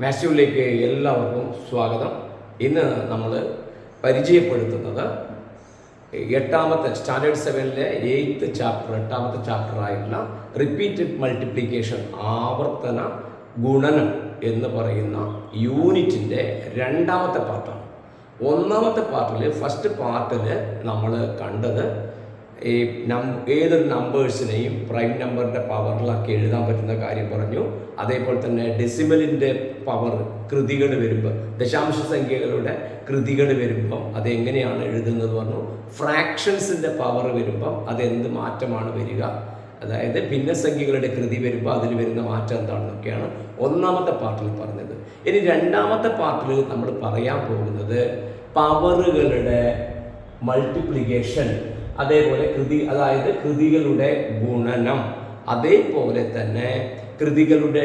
മാത്സ്യൂവിലേക്ക് എല്ലാവർക്കും സ്വാഗതം. ഇന്ന് നമ്മൾ പരിചയപ്പെടുത്തുന്നത് എട്ടാമത്തെ സ്റ്റാൻഡേർഡ് 7-ലെ 8th ചാപ്റ്റർ, എട്ടാമത്തെ ചാപ്റ്ററായിട്ടുള്ള റിപ്പീറ്റഡ് മൾട്ടിപ്ലിക്കേഷൻ, ആവർത്തന ഗുണനം എന്ന് പറയുന്ന യൂണിറ്റിൻ്റെ രണ്ടാമത്തെ പാർട്ടാണ്. ഒന്നാമത്തെ പാർട്ടിൽ, ഫസ്റ്റ് പാർട്ടിൽ നമ്മൾ കണ്ടത് ഈ ഏതൊരു നമ്പേഴ്സിനെയും പ്രൈം നമ്പറിൻ്റെ പവറിലാക്കി എഴുതാൻ പറ്റുന്ന കാര്യം പറഞ്ഞു. അതേപോലെ തന്നെ ഡെസിമലിൻ്റെ പവർ, കൃതികൾ വരുമ്പോൾ, ദശാംശ സംഖ്യകളുടെ കൃതികൾ വരുമ്പം അതെങ്ങനെയാണ് എഴുതുന്നത് പറഞ്ഞു. ഫ്രാക്ഷൻസിൻ്റെ പവർ വരുമ്പം അതെന്ത് മാറ്റമാണ് വരിക, അതായത് ഭിന്നസംഖ്യകളുടെ കൃതി വരുമ്പോൾ അതിൽ വരുന്ന മാറ്റം എന്താണെന്നൊക്കെയാണ് ഒന്നാമത്തെ പാർട്ടിൽ പറഞ്ഞത്. ഇനി രണ്ടാമത്തെ പാർട്ടിൽ നമ്മൾ പറയാൻ പോകുന്നത് പവറുകളുടെ മൾട്ടിപ്ലിക്കേഷൻ, അതേപോലെ അതായത് കൃതികളുടെ ഗുണനം, അതേപോലെ തന്നെ കൃതികളുടെ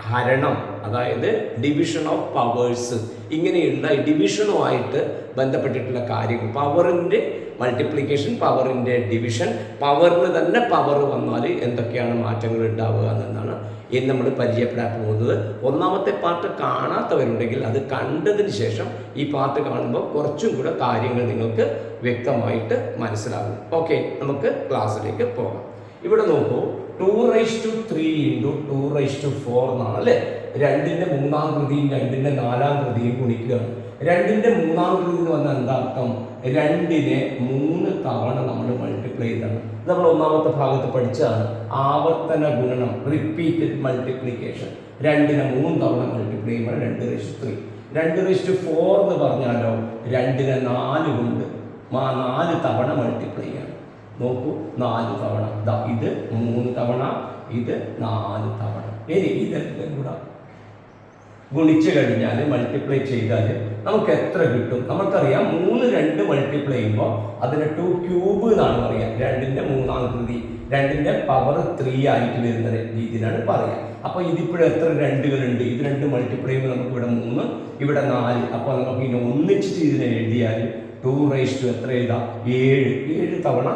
ഹരണം, അതായത് ഡിവിഷൻ ഓഫ് പവേഴ്സ്, ഇങ്ങനെയുള്ള ഡിവിഷനുമായിട്ട് ബന്ധപ്പെട്ടിട്ടുള്ള കാര്യങ്ങൾ. പവറിൻ്റെ മൾട്ടിപ്ലിക്കേഷൻ, പവറിൻ്റെ ഡിവിഷൻ, പവറിന് തന്നെ പവർ വന്നാൽ എന്തൊക്കെയാണ് മാറ്റങ്ങൾ ഉണ്ടാവുക എന്നതാണ് ഇനി നമ്മൾ പരിചയപ്പെടാൻ പോകുന്നത്. ഒന്നാമത്തെ പാർട്ട് കാണാത്തവരുണ്ടെങ്കിൽ അത് കണ്ടതിന് ശേഷം ഈ പാർട്ട് കാണുമ്പോൾ കുറച്ചും കൂടെ കാര്യങ്ങൾ നിങ്ങൾക്ക് വ്യക്തമായിട്ട് മനസ്സിലാകും. ഓക്കെ, നമുക്ക് ക്ലാസ്സിലേക്ക് പോകാം. ഇവിടെ നോക്കൂ, 2�3 × 2⁴ എന്നാണ് അല്ലേ. 2ന്റെ 3-ാം കൃതിയും 2ന്റെ 4-ാം കൃതിയും ഗുണിക്കുകയാണ്. 2ന്റെ 3-ാം കൃതി എന്ന് പറഞ്ഞാൽ എന്താ അർത്ഥം? 2നെ 3 തവണ നമ്മൾ മൾട്ടിപ്ലൈ ചെയ്താണ്. നമ്മൾ ഒന്നാമത്തെ ഭാഗത്ത് പഠിച്ചതാണ് ആവർത്തന ഗുണനം, റിപ്പീറ്റഡ് മൾട്ടിപ്ലിക്കേഷൻ. 2നെ 3 തവണ മൾട്ടിപ്ലൈ ചെയ്യുമ്പോൾ 2�3. 2⁴ എന്ന് പറഞ്ഞാലോ 2നെ 4 കൊണ്ട് 4 തവണ മൾട്ടിപ്ലൈ ചെയ്യണം. നോക്കൂ, 4 തവണ, ഇത് 3 തവണ, ഇത് 4 തവണ. ഇനി ഇതെല്ലാം കൂടെ ഗുണിച്ചു കഴിഞ്ഞാൽ, മൾട്ടിപ്ലൈ ചെയ്താൽ നമുക്ക് എത്ര കിട്ടും? നമുക്കറിയാം 3 2 മൾട്ടിപ്ലൈ ചെയ്യുമ്പോൾ അതിന് 2³ എന്നാണ് പറയാം. 2ന്റെ 3-ാം കൃതി, 2ന്റെ പവർ 3 ആയിട്ട് വരുന്ന രീതിയിലാണ് പറയാം. അപ്പോൾ ഇതിപ്പോഴും എത്ര 2കളുണ്ട്? ഇത് 2 മൾട്ടിപ്ലൈ ചെയ്യുമ്പോൾ നമുക്ക് ഇവിടെ 3, ഇവിടെ 4. അപ്പോൾ നമുക്ക് ഇനി ഒന്നിച്ചിട്ട് ഇതിനെ എഴുതിയാൽ 2 എത്ര എഴുതാം? 7 തവണ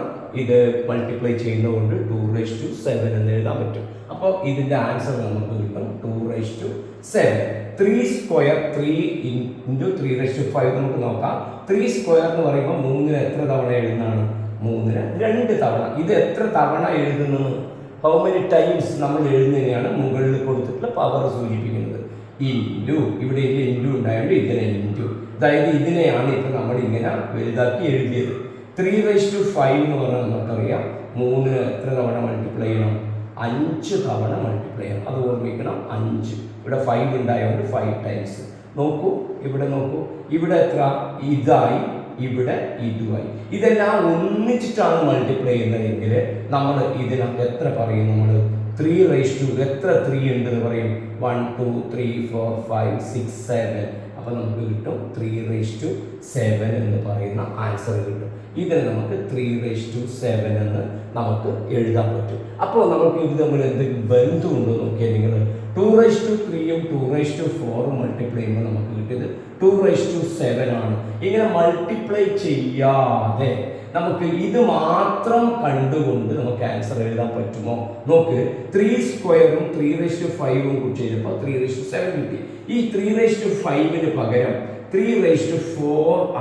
ഇത് മൾട്ടിപ്ലൈ ചെയ്യുന്നതുകൊണ്ട് 2⁷ എന്ന് എഴുതാൻ പറ്റും. അപ്പോൾ ഇതിൻ്റെ ആൻസർ നമുക്ക് കിട്ടും 2⁷. 3² 3 × 3⁵ നമുക്ക് നോക്കാം. 3² എന്ന് പറയുമ്പോൾ 3ന് എത്ര തവണ എഴുതുന്നതാണ്? 3ന് 2 തവണ. ഇത് എത്ര തവണ എഴുതുന്നത്, ഹൗ മെനി ടൈംസ് നമ്മൾ എഴുതുന്നതിനെയാണ് മുകളിൽ കൊടുത്തിട്ടുള്ള പവർ സൂചിപ്പിക്കുന്നത്. ഇൻറ്റു, ഇവിടെ ഇൻറ്റു ഉണ്ടായതുകൊണ്ട് ഇതിനെ ഇൻറ്റു, അതായത് ഇതിനെയാണ് ഇപ്പം നമ്മൾ ഇങ്ങനെ വലുതാക്കി എഴുതിയത്. 3⁵ എന്ന് പറഞ്ഞാൽ നമുക്കറിയാം 3ന് എത്ര തവണ മൾട്ടിപ്ലൈ ചെയ്യണം? 5 തവണ മൾട്ടിപ്ലൈ ചെയ്യണം. അത് ഓർമ്മിക്കണം, 5. ഇവിടെ 5 ഉണ്ടായതുകൊണ്ട് 5 ടൈംസ്. നോക്കൂ, ഇവിടെ നോക്കൂ, ഇവിടെ എത്ര? ഇതായി, ഇവിടെ ഇതുമായി. ഇതെല്ലാം ഒന്നിച്ചിട്ടാണ് മൾട്ടിപ്ലൈ ചെയ്യുന്നതെങ്കിൽ നമ്മൾ ഇതിനകത്ത് എത്ര പറയും? നമ്മൾ 3⁵, എത്ര 3 ഉണ്ടെന്ന് പറയും? 1 2 3 4 5 6 7. അപ്പോൾ നമുക്ക് കിട്ടും 3⁵7 എന്ന് പറയുന്ന ആൻസർ കിട്ടും. ഇതിന് നമുക്ക് 3⁵7 എന്ന് നമുക്ക് എഴുതാൻ പറ്റും. അപ്പോൾ നമുക്ക് ഇത് തമ്മിൽ എന്തെങ്കിലും ബന്ധമുണ്ടോ നോക്കിയാൽ നിങ്ങൾ 2⁵3-യും 2⁴ മൾട്ടിപ്ലൈ ചെയ്യുമ്പോൾ നമുക്ക് കിട്ടിയത് 2⁵7 ആണ്. ഇങ്ങനെ മൾട്ടിപ്ലൈ ചെയ്യാതെ നമുക്ക് ഇത് മാത്രം കണ്ടുകൊണ്ട് നമുക്ക് ആൻസർ എഴുതാൻ പറ്റുമോ? നോക്ക്, 3² 3⁵5 കൂടി ചെയ്തപ്പോൾ 3⁵7 കിട്ടി. ഈ 3⁵5-ന് പകരം 3⁴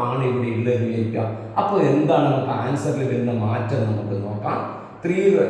ആണ് ഇവിടെ ഉള്ളത് വിചാരിക്കുക. അപ്പോൾ എന്താണ് നമുക്ക് ആൻസറിൽ വരുന്ന മാറ്റം നമുക്ക് നോക്കാം.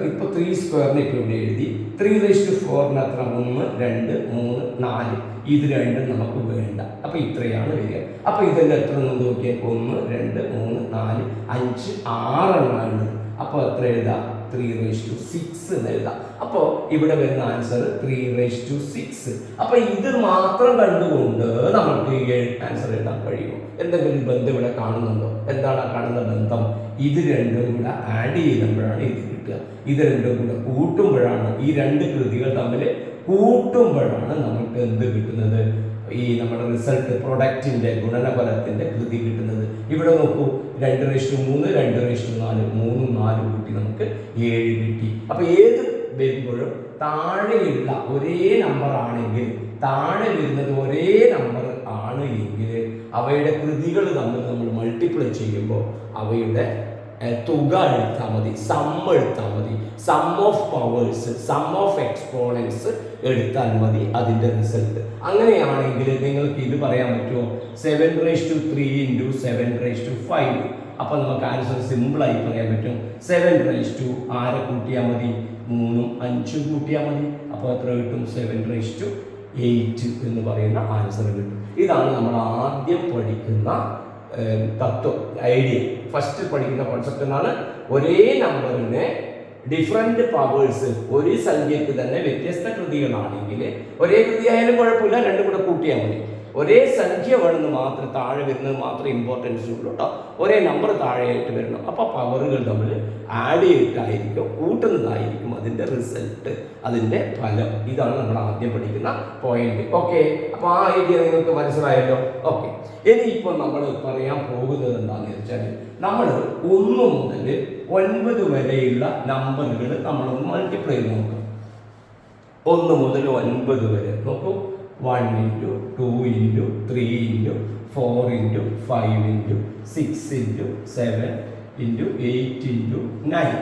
ഇപ്പോൾ 3² ഇപ്പോൾ ഇവിടെ എഴുതി. 3⁴ എത്ര? 1 2 3 4. ഇത് രണ്ടും നമുക്ക് വേണ്ട. അപ്പോൾ ഇത്രയാണ് വരിക. അപ്പോൾ ഇതെല്ലാം എത്ര എന്ന് നോക്കിയാൽ 1 2 3 4 5 6 എണ്ണമാണ്. അപ്പോൾ എത്ര എഴുതാം? 3⁵6 എന്ന് എഴുതാം. അപ്പോൾ ഇവിടെ വരുന്ന ആൻസർ 3⁵6. അപ്പോൾ ഇത് മാത്രം കണ്ടുകൊണ്ട് നമുക്ക് ഈ ആൻസർ എഴുതാൻ കഴിയുമോ? എന്തെങ്കിലും ബന്ധം ഇവിടെ കാണുന്നുണ്ടോ? എന്താണ് കാണുന്ന ബന്ധം? ഇത് രണ്ടും കൂടെ ആഡ് ചെയ്യുമ്പോഴാണ് ഇത് കിട്ടുക. ഇത് രണ്ടും കൂടെ കൂട്ടുമ്പോഴാണ്, ഈ 2 കൃതികൾ തമ്മിൽ കൂട്ടുമ്പോഴാണ് നമുക്ക് എന്ത് കിട്ടുന്നത്? ഈ നമ്മുടെ റിസൾട്ട്, പ്രൊഡക്റ്റിൻ്റെ ഗുണനഫലത്തിൻ്റെ കൃതി കിട്ടുന്നത്. ഇവിടെ നോക്കൂ, 2⁵3 2⁴ 3 4 കൂട്ടി നമുക്ക് 7 കിട്ടി. അപ്പോൾ ഏത് വരുമ്പോഴും താഴെയുള്ള ഒരേ നമ്പർ ആണെങ്കിൽ, താഴെ വരുന്നത് ഒരേ നമ്പർ ആണ് എങ്കിൽ അവയുടെ കൃതികൾ തമ്മിൽ നമ്മൾ മൾട്ടിപ്ലൈ ചെയ്യുമ്പോൾ അവയുടെ തുക എടുത്താൽ മതി, സം എടുത്താൽ മതി, sum of powers, sum of exponents എടുത്താൽ മതി അതിൻ്റെ റിസൾട്ട്. അങ്ങനെയാണെങ്കിൽ നിങ്ങൾക്ക് ഇത് പറയാൻ പറ്റുമോ? 7³ ഇൻറ്റു 7/5. അപ്പോൾ നമുക്ക് ആൻസർ സിമ്പിളായി പറയാൻ പറ്റും. 7 ആരെ കൂട്ടിയാൽ മതി? 3ഉം 5ഉം കൂട്ടിയാൽ മതി. അപ്പോൾ എത്ര കിട്ടും? 7/8 എന്ന് പറയുന്ന ആൻസർ കിട്ടും. ഇതാണ് നമ്മൾ ആദ്യം പഠിക്കുന്ന തത്വം, ഐഡിയ. ഫസ്റ്റ് പഠിക്കുന്ന കോൺസെപ്റ്റ് എന്നാണ് ഒരേ നമ്പറിനെ ഡിഫറെൻറ്റ് പവേഴ്സ്, ഒരു സംഖ്യക്ക് തന്നെ വ്യത്യസ്ത കൃതികളാണെങ്കിൽ, ഒരേ കൃതിയായാലും കുഴപ്പമില്ല, രണ്ടും കൂടെ കൂട്ടിയാൽ മതി. ഒരേ സംഖ്യ വേണമെന്ന് മാത്രം, താഴെ വരുന്നത് മാത്രം ഇമ്പോർട്ടൻസ് ഉള്ളൂ കേട്ടോ. ഒരേ നമ്പർ താഴെയായിട്ട് വരണം. അപ്പോൾ പവറുകൾ തമ്മിൽ ആഡ് ചെയ്തിട്ടായിരിക്കും, കൂട്ടുന്നതായിരിക്കും അതിൻ്റെ റിസൾട്ട്, അതിൻ്റെ ഫലം. ഇതാണ് നമ്മൾ ആദ്യം പഠിക്കുന്ന പോയിന്റ്. ഓക്കെ, അപ്പോൾ ആ ഐഡിയ നിങ്ങൾക്ക് മനസ്സിലായല്ലോ. ഓക്കെ, ഇനിയിപ്പോൾ നമ്മൾ പറയാൻ പോകുന്നത് എന്താണെന്ന് വെച്ചാൽ, നമ്മൾ 1 മുതൽ 9 വരെയുള്ള നമ്പറുകൾ നമ്മളൊന്ന് മൾട്ടിപ്ലൈ ചെയ്ത് നോക്കാം. 1 മുതൽ 9 വരെ നോക്കൂ. 1 into 2 into 3 into 4 into 5 into 6 into 7 into 8 into 9.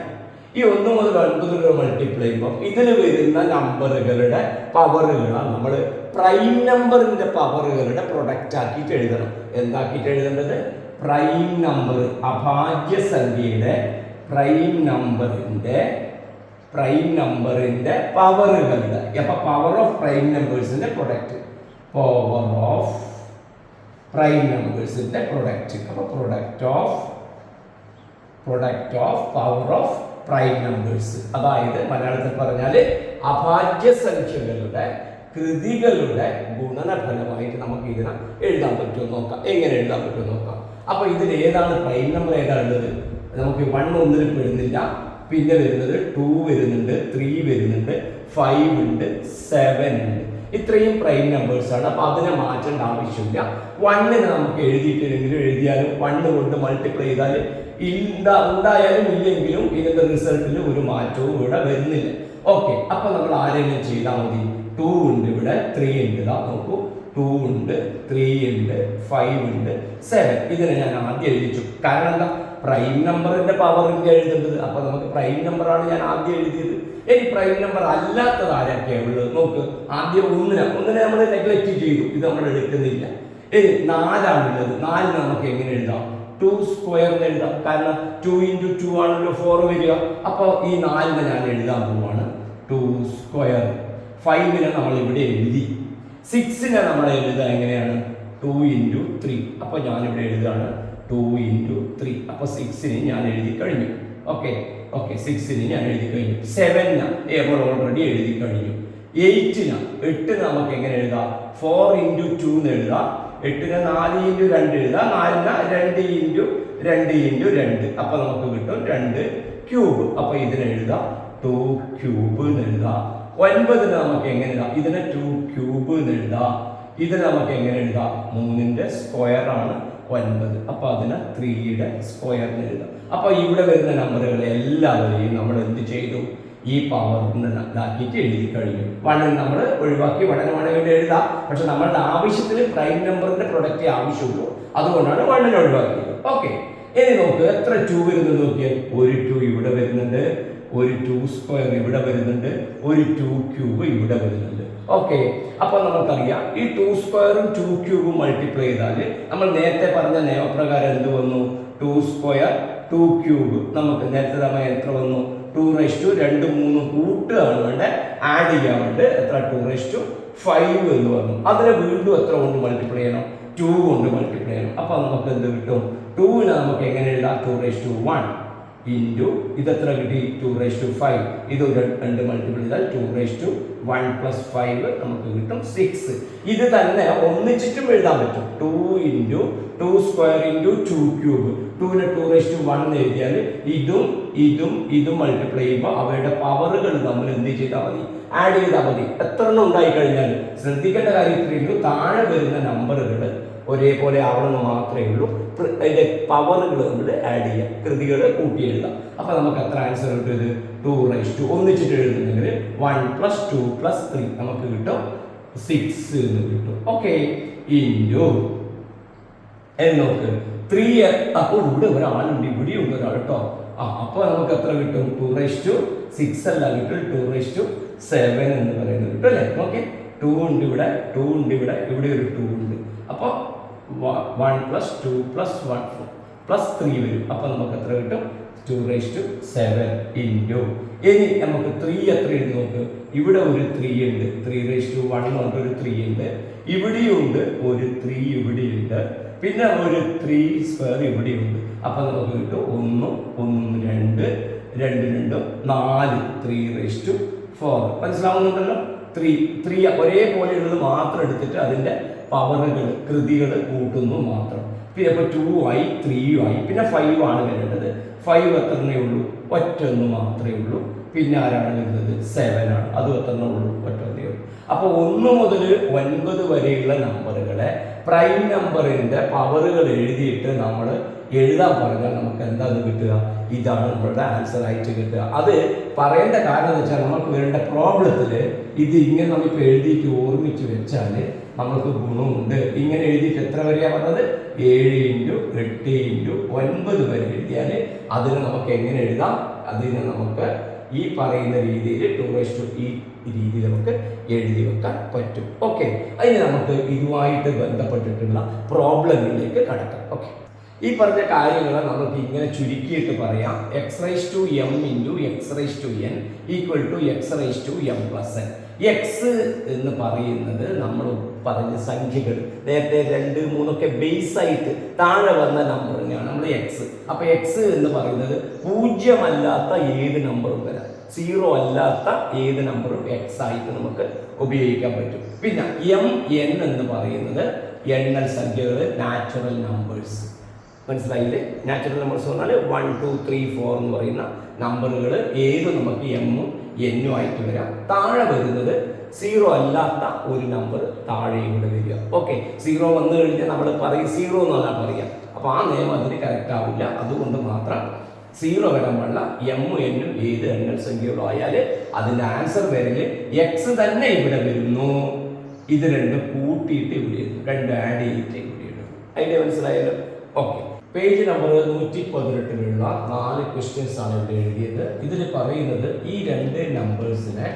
ഈ 1 മുതൽ 9 വരെ മൾട്ടിപ്ലൈ ചെയ്യുമ്പോൾ ഇതിൽ വരുന്ന നമ്പറുകളുടെ പവറുകളാണ് നമ്മൾ പ്രൈം നമ്പറിൻ്റെ പവറുകളുടെ പ്രൊഡക്റ്റ് ആക്കിയിട്ട് എഴുതണം. എന്താക്കിയിട്ട് എഴുതേണ്ടത്? പ്രൈം നമ്പർ, അഭാജ്യ സംഖ്യയുടെ പ്രൈം നമ്പറിൻ്റെ പവറുകളുടെ, അപ്പോൾ പവർ ഓഫ് പ്രൈം നമ്പേഴ്സിൻ്റെ പ്രൊഡക്റ്റ്, പവർ ഓഫ് പ്രൈം നമ്പേഴ്സിൻ്റെ പ്രൊഡക്റ്റ്. അപ്പോൾ product of power of prime numbers, അതായത് മലയാളത്തിൽ പറഞ്ഞാൽ അഭാജ്യ സംഖ്യകളുടെ കൃതികളുടെ ഗുണനഫലമായിട്ട് നമുക്ക് ഇതിനെ എഴുതാൻ പറ്റുമെന്ന് നോക്കാം. എങ്ങനെ എഴുതാൻ പറ്റുമെന്ന് നോക്കാം. അപ്പോൾ ഇതിൽ ഏതാണ് പ്രൈം നമ്പർ, ഏതാണ് ഉള്ളത്? നമുക്ക് 1 ഒന്നിൽ പെടുന്നില്ല, പിന്നെ വരുന്നത് 2 വരുന്നുണ്ട്, 3 വരുന്നുണ്ട്, 5 ഉണ്ട്, 7 ഉണ്ട്. ഇത്രയും പ്രൈം നമ്പേഴ്സാണ്. അപ്പോൾ അതിനെ മാറ്റേണ്ട ആവശ്യമില്ല. 1നെ നമുക്ക് എഴുതിയിട്ടില്ലെങ്കിലും എഴുതിയാലും 1 കൊണ്ട് മൾട്ടിപ്ലൈ ചെയ്താൽ ഉണ്ടായാലും ഇല്ലെങ്കിലും ഇതിൻ്റെ റിസൾട്ടിൽ ഒരു മാറ്റവും ഇവിടെ വരുന്നില്ല. ഓക്കെ, അപ്പോൾ നമ്മൾ ആരെങ്കിലും ചെയ്താൽ മതി. 2 ഉണ്ട്, ഇവിടെ 3 ഉണ്ട്. ഇതാ നോക്കൂ, 2 ഉണ്ട്, 3 ഉണ്ട്, 5 ഉണ്ട്, 7. ഇതിനെ ഞാൻ ആദ്യം എഴുതിച്ചു. കാരണം എന്താ? പ്രൈം നമ്പറിന്റെ പവറിന്റെ എഴുതേണ്ടത്. അപ്പൊ നമുക്ക് പ്രൈം നമ്പറാണ് ഞാൻ ആദ്യം എഴുതിയത്. ഇനി പ്രൈം നമ്പർ അല്ലാത്തത് ആരൊക്കെയാണ് ഉള്ളത് നോക്ക്. ആദ്യം 1നെ നമ്മൾ നെഗ്ലക്ട് ചെയ്തു, ഇത് നമ്മൾ എടുക്കുന്നില്ല. ഇനി 4ആണുള്ളത്. 4നെ നമുക്ക് എങ്ങനെ എഴുതാം? 2² എഴുതാം. കാരണം 2 ഇൻറ്റു 2 ആണല്ലോ 4 വരിക. അപ്പോൾ ഈ 4നെ ഞാൻ എഴുതാൻ പോവാണ് 2². 5നെ നമ്മൾ ഇവിടെ എഴുതി. 6നെ നമ്മൾ എഴുതാൻ എങ്ങനെയാണ്? 2 ഇൻറ്റു 3. അപ്പോൾ ഞാനിവിടെ എഴുതാണ് 2 ഇൻറ്റു 3. അപ്പോൾ 6നെ ഞാൻ എഴുതി കഴിഞ്ഞു. ഓക്കെ, 6നെ ഞാൻ എഴുതി കഴിഞ്ഞു. 7നെ നമ്മൾ ഓൾറെഡി എഴുതി കഴിഞ്ഞു. 8നെ നമുക്ക് എങ്ങനെ എഴുതാം? 4 ഇൻറ്റു 2 എന്ന് എഴുതാം. 8നെ 4 ഇൻറ്റു 2 എഴുതാം. 4നെ 2 ഇൻറ്റു 2 ഇൻറ്റു 2. അപ്പോൾ നമുക്ക് കിട്ടും 2 ക്യൂബ്. അപ്പോൾ ഇതിനെ എഴുതാം 2 ക്യൂബ് എന്ന് എഴുതാം. 9നെ നമുക്ക് എങ്ങനെ എഴുതാം? ഇതിനെ 2 ക്യൂബ് എന്ന് എഴുതാം. ഇതിനെ നമുക്ക് എങ്ങനെ എഴുതാം? 3ന്റെ സ്ക്വയർ ആണ് 9. അപ്പോൾ അതിനെ 3യുടെ സ്ക്വയറിന് എഴുതാം. അപ്പോൾ ഇവിടെ വരുന്ന നമ്പറുകൾ എല്ലാവരെയും നമ്മൾ എന്ത് ചെയ്തു? ഈ പവറിനാക്കിയിട്ട് എഴുതി കഴിഞ്ഞു. 1 നമ്മൾ ഒഴിവാക്കി, 1നെ വേണമെങ്കിൽ എഴുതാം. പക്ഷെ നമ്മളുടെ ആവശ്യത്തിന് പ്രൈം നമ്പറിന്റെ പ്രൊഡക്റ്റ് ആവശ്യമുള്ളൂ, അതുകൊണ്ടാണ് 1നെ ഒഴിവാക്കിയത്. ഓക്കെ, ഇനി നോക്ക് എത്ര 2 വരുന്നത് നോക്കിയാൽ, ഒരു 2 ഇവിടെ വരുന്നുണ്ട്, ഒരു 2² ഇവിടെ വരുന്നുണ്ട്, ഒരു 2 ക്യൂബ് ഇവിടെ വരുന്നുണ്ട്. ഓക്കെ, അപ്പോൾ നമുക്കറിയാം ഈ 2² 2 ക്യൂബും മൾട്ടിപ്ലൈ ചെയ്താൽ നമ്മൾ നേരത്തെ പറഞ്ഞ നിയമപ്രകാരം എന്ത് വന്നു? 2² 2 ക്യൂബ്. നമുക്ക് നേരത്തെ സമയം എത്ര വന്നു? 2⁻2 2 3 കൂട്ടുകയാണ് വേണ്ടത്, ആഡ് ചെയ്യാൻ വേണ്ടി എത്ര? 2⁻5 എന്ന് പറഞ്ഞു. അതിനെ വീണ്ടും എത്ര കൊണ്ട് മൾട്ടിപ്ലൈ ചെയ്യണം? 2 കൊണ്ട് മൾട്ടിപ്ലൈ ചെയ്യണം. അപ്പോൾ നമുക്ക് എന്ത് കിട്ടും? 2നെ നമുക്ക് എങ്ങനെ എഴുതാം? 2⁻1 ഇൻറ്റു ഇതെത്ര കിട്ടി? 2⁻5. ഇത് 2 മൾട്ടിപ്ലൈ ചെയ്താൽ 2⁻1 + 5 നമുക്ക് കിട്ടും 6. ഇത് തന്നെ ഒന്നിച്ചിട്ടും എഴുതാൻ പറ്റും. 2 ഇൻറ്റു 2² ഇൻറ്റു 2 ക്യൂബ്. 2നെ 2⁻1 എന്ന് എഴുതിയാൽ ഇതും മൾട്ടിപ്ലൈ ചെയ്യുമ്പോൾ അവയുടെ പവറുകൾ നമ്മൾ എന്ത് ചെയ്താൽ മതി? ആഡ് ചെയ്താൽ മതി. എത്ര എണ്ണം ഉണ്ടായി കഴിഞ്ഞാൽ ശ്രദ്ധിക്കേണ്ട കാര്യം ഇത്രയുള്ളൂ, താഴെ വരുന്ന നമ്പറുകൾ ഒരേപോലെ ആവണമെന്ന് മാത്രമേ ഉള്ളൂ. അതിൻ്റെ പവറുകൾ നമ്മൾ ആഡ് ചെയ്യാം, കൃതികൾ കൂട്ടി എഴുതാം. അപ്പോൾ നമുക്ക് എത്ര ആൻസർ കിട്ടുന്നത്? 2⁻2. ഒന്നിച്ചിട്ട് എഴുതുന്നെങ്കിൽ 1 + 2 + 3 നമുക്ക് കിട്ടും 6 എന്ന് കിട്ടും. ഓക്കെ, ഇൻറ്റു നോക്ക് 3 അപ്പോൾ ഇവിടെ ഒരാളുണ്ട്, ഇവിടെയുണ്ട് ഒരാൾ കേട്ടോ. അപ്പോൾ നമുക്ക് എത്ര കിട്ടും? 2⁴ അല്ല കിട്ടും, 2⁷ എന്ന് പറയുന്നത് കിട്ടും അല്ലേ? ഓക്കെ, 2 ഉണ്ട് ഇവിടെ, 2 ഉണ്ട് ഇവിടെ, ഇവിടെ ഒരു 2 ഉണ്ട്. അപ്പോൾ 1 + 2 + 1 + 3 വരും. അപ്പോൾ നമുക്ക് എത്ര കിട്ടും? 2⁷ ഇൻറ്റു. ഇനി നമുക്ക് 3 എത്ര ഉണ്ട് നോക്ക്. ഇവിടെ ഒരു 3 ഉണ്ട്, 3⁻1 കൊണ്ട് ഒരു 3 ഉണ്ട്, ഇവിടെയുണ്ട് ഒരു 3, ഇവിടെയുണ്ട്, പിന്നെ ഒരു 3² ഇവിടെയുണ്ട്. അപ്പം നമുക്ക് കിട്ടും 1 1 2 2 4 3⁴. മനസ്സിലാവുന്നുണ്ടല്ലോ? 3 ഒരേപോലെയുള്ളത് മാത്രം എടുത്തിട്ട് അതിൻ്റെ പവറുകൾ കൃതികൾ കൂട്ടുന്നു മാത്രം. പിന്നെ ഇപ്പോൾ 2 ആയി, 3 ആയി, പിന്നെ 5 ആണ് വരേണ്ടത്. 5 എത്രണ്ണേ ഉള്ളൂ? ഒറ്റൊന്ന് മാത്രമേ ഉള്ളൂ. പിന്നെ ആരാണ് വരുന്നത്? 7 ആണ്. അതും എത്രണ്ണേ ഉള്ളൂ? ഒറ്റൊന്നേ ഉള്ളൂ. അപ്പോൾ 1 മുതൽ 9 വരെയുള്ള നമ്പറുകളെ പ്രൈം നമ്പറിൻ്റെ പവറുകൾ എഴുതിയിട്ട് നമ്മൾ എഴുതാൻ പറഞ്ഞാൽ നമുക്ക് എന്താണ് കിട്ടുക? ഇതാണ് നമ്മളുടെ ആൻസർ ആയിട്ട് കിട്ടുക. അത് പറയേണ്ട കാരണം എന്ന് വെച്ചാൽ നമുക്ക് വേണ്ട പ്രോബ്ലത്തിൽ ഇത് ഇങ്ങനെ നമ്മളിപ്പോൾ എഴുതിയിട്ട് ഓർമ്മിച്ച് വെച്ചാൽ നമുക്ക് ഗുണമുണ്ട്. ഇങ്ങനെ എഴുതിയിട്ട് എത്ര വരെയാണ് പറഞ്ഞത്? 7 × 8 × 9 വരെ എഴുതിയാൽ അതിന് നമുക്ക് എങ്ങനെ എഴുതാം? അതിന് നമുക്ക് ഈ പറയുന്ന രീതിയിൽ 2 ഈ രീതിയിൽ നമുക്ക് എഴുതി വെക്കാൻ പറ്റും. ഓക്കെ, അതിന് നമുക്ക് ഇതുമായിട്ട് ബന്ധപ്പെട്ടിട്ടുള്ള പ്രോബ്ലങ്ങളിലേക്ക് കടക്കാം. ഓക്കെ, ഈ പറഞ്ഞ കാര്യങ്ങൾ നമുക്ക് ഇങ്ങനെ ചുരുക്കിയിട്ട് പറയാം. x⁻m × x⁻n = x⁻m+n. എക്സ് എന്ന് പറയുന്നത് നമ്മൾ പറഞ്ഞ സംഖ്യകൾ നേരത്തെ 2, 3 ഒക്കെ ബേസ് ആയിട്ട് താഴെ വന്ന നമ്പറിനെയാണ് നമ്മൾ എക്സ്. അപ്പോൾ എക്സ് എന്ന് പറയുന്നത് 0 അല്ലാത്ത ഏത് നമ്പറും വരാം, 0 അല്ലാത്ത ഏത് നമ്പറും എക്സ് ആയിട്ട് നമുക്ക് ഉപയോഗിക്കാൻ പറ്റും. പിന്നെ m n എന്ന് പറയുന്നത് എണ്ണൽ സംഖ്യകൾ, നാച്ചുറൽ നമ്പേഴ്സ്. മനസ്സിലായില്ലേ? നാച്ചുറൽ നമ്പേഴ്സ് പറഞ്ഞാൽ 1 2 3 4 എന്ന് പറയുന്ന നമ്പറുകൾ ഏത് നമുക്ക് എമ്മും എന്നും ആയിട്ട് വരാം. താഴെ വരുന്നത് 0 അല്ലാത്ത ഒരു നമ്പർ താഴെ ഇവിടെ വരിക. ഓക്കെ, 0 വന്നു കഴിഞ്ഞാൽ നമ്മൾ പറയും 0 എന്നല്ല പറയുക. അപ്പോൾ ആ നിയമം അതിന് കറക്റ്റ് ആവില്ല. അതുകൊണ്ട് മാത്രം 0 വരാൻ പാടില്ല. എമ്മും എന്നും ഏത് എണ്ണൽ സംഖ്യകളോ ആയാൽ അതിൻ്റെ ആൻസർ വരല് എക്സ് തന്നെ ഇവിടെ വരുന്നു. ഇത് രണ്ടും കൂട്ടിയിട്ട് ഇവിടെ വരുന്നു, 2 ആഡ് ചെയ്തിട്ട് ഇവിടെ ഇടുന്നു. അതിൻ്റെ മനസ്സിലായല്ലോ? ഓക്കെ, പേജ് നമ്പർ 118 4 ക്വസ്റ്റ്യൻസ് ആണ് ഇവിടെ എഴുതിയത്. ഇതിൽ പറയുന്നത് ഈ 2 നമ്പേഴ്സിനെ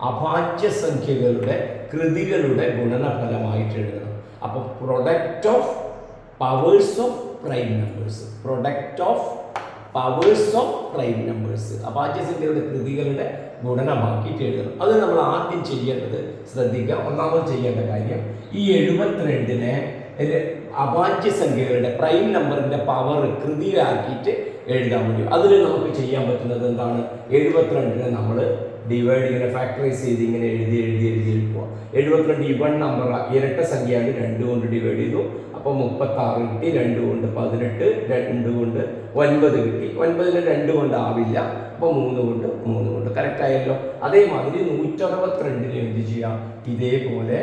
അഭാജ്യ സംഖ്യകളുടെ കൃതികളുടെ ഗുണനഫലമായിട്ട് എഴുതണം. അപ്പോൾ product of powers of prime numbers, product of powers of prime numbers അഭാജ്യ സംഖ്യകളുടെ കൃതികളുടെ ഗുണനമാക്കിയിട്ട് എഴുതണം. അത് നമ്മൾ ആദ്യം ചെയ്യേണ്ടത് ശ്രദ്ധിക്കുക. ഒന്നാമത് ചെയ്യേണ്ട കാര്യം ഈ 72നെ അഭാജ്യ സംഖ്യകളുടെ പ്രൈം നമ്പറിന്റെ പവർ കൃതിയാക്കിയിട്ട് എഴുതാൻ പറ്റും. അതിൽ നമുക്ക് ചെയ്യാൻ പറ്റുന്നത് എന്താണ്? 72നെ നമ്മൾ ഡിവൈഡ് ഇങ്ങനെ ഫാക്ടറൈസ് ചെയ്ത് ഇങ്ങനെ എഴുതി എടുക്കുക. 72 ഇവൺ നമ്പർ ഇരട്ട സംഖ്യയാണ്, 2 കൊണ്ട് ഡിവൈഡ് ചെയ്തു. അപ്പോൾ 36 കിട്ടി, 2 കൊണ്ട് 18, 2 കൊണ്ട് 9 കിട്ടി. 9ന് 2 കൊണ്ട് ആവില്ല, അപ്പോൾ 3 കൊണ്ട് കറക്റ്റ് ആയല്ലോ. അതേമാതിരി 162ന് എന്ത് ചെയ്യാം? ഇതേപോലെ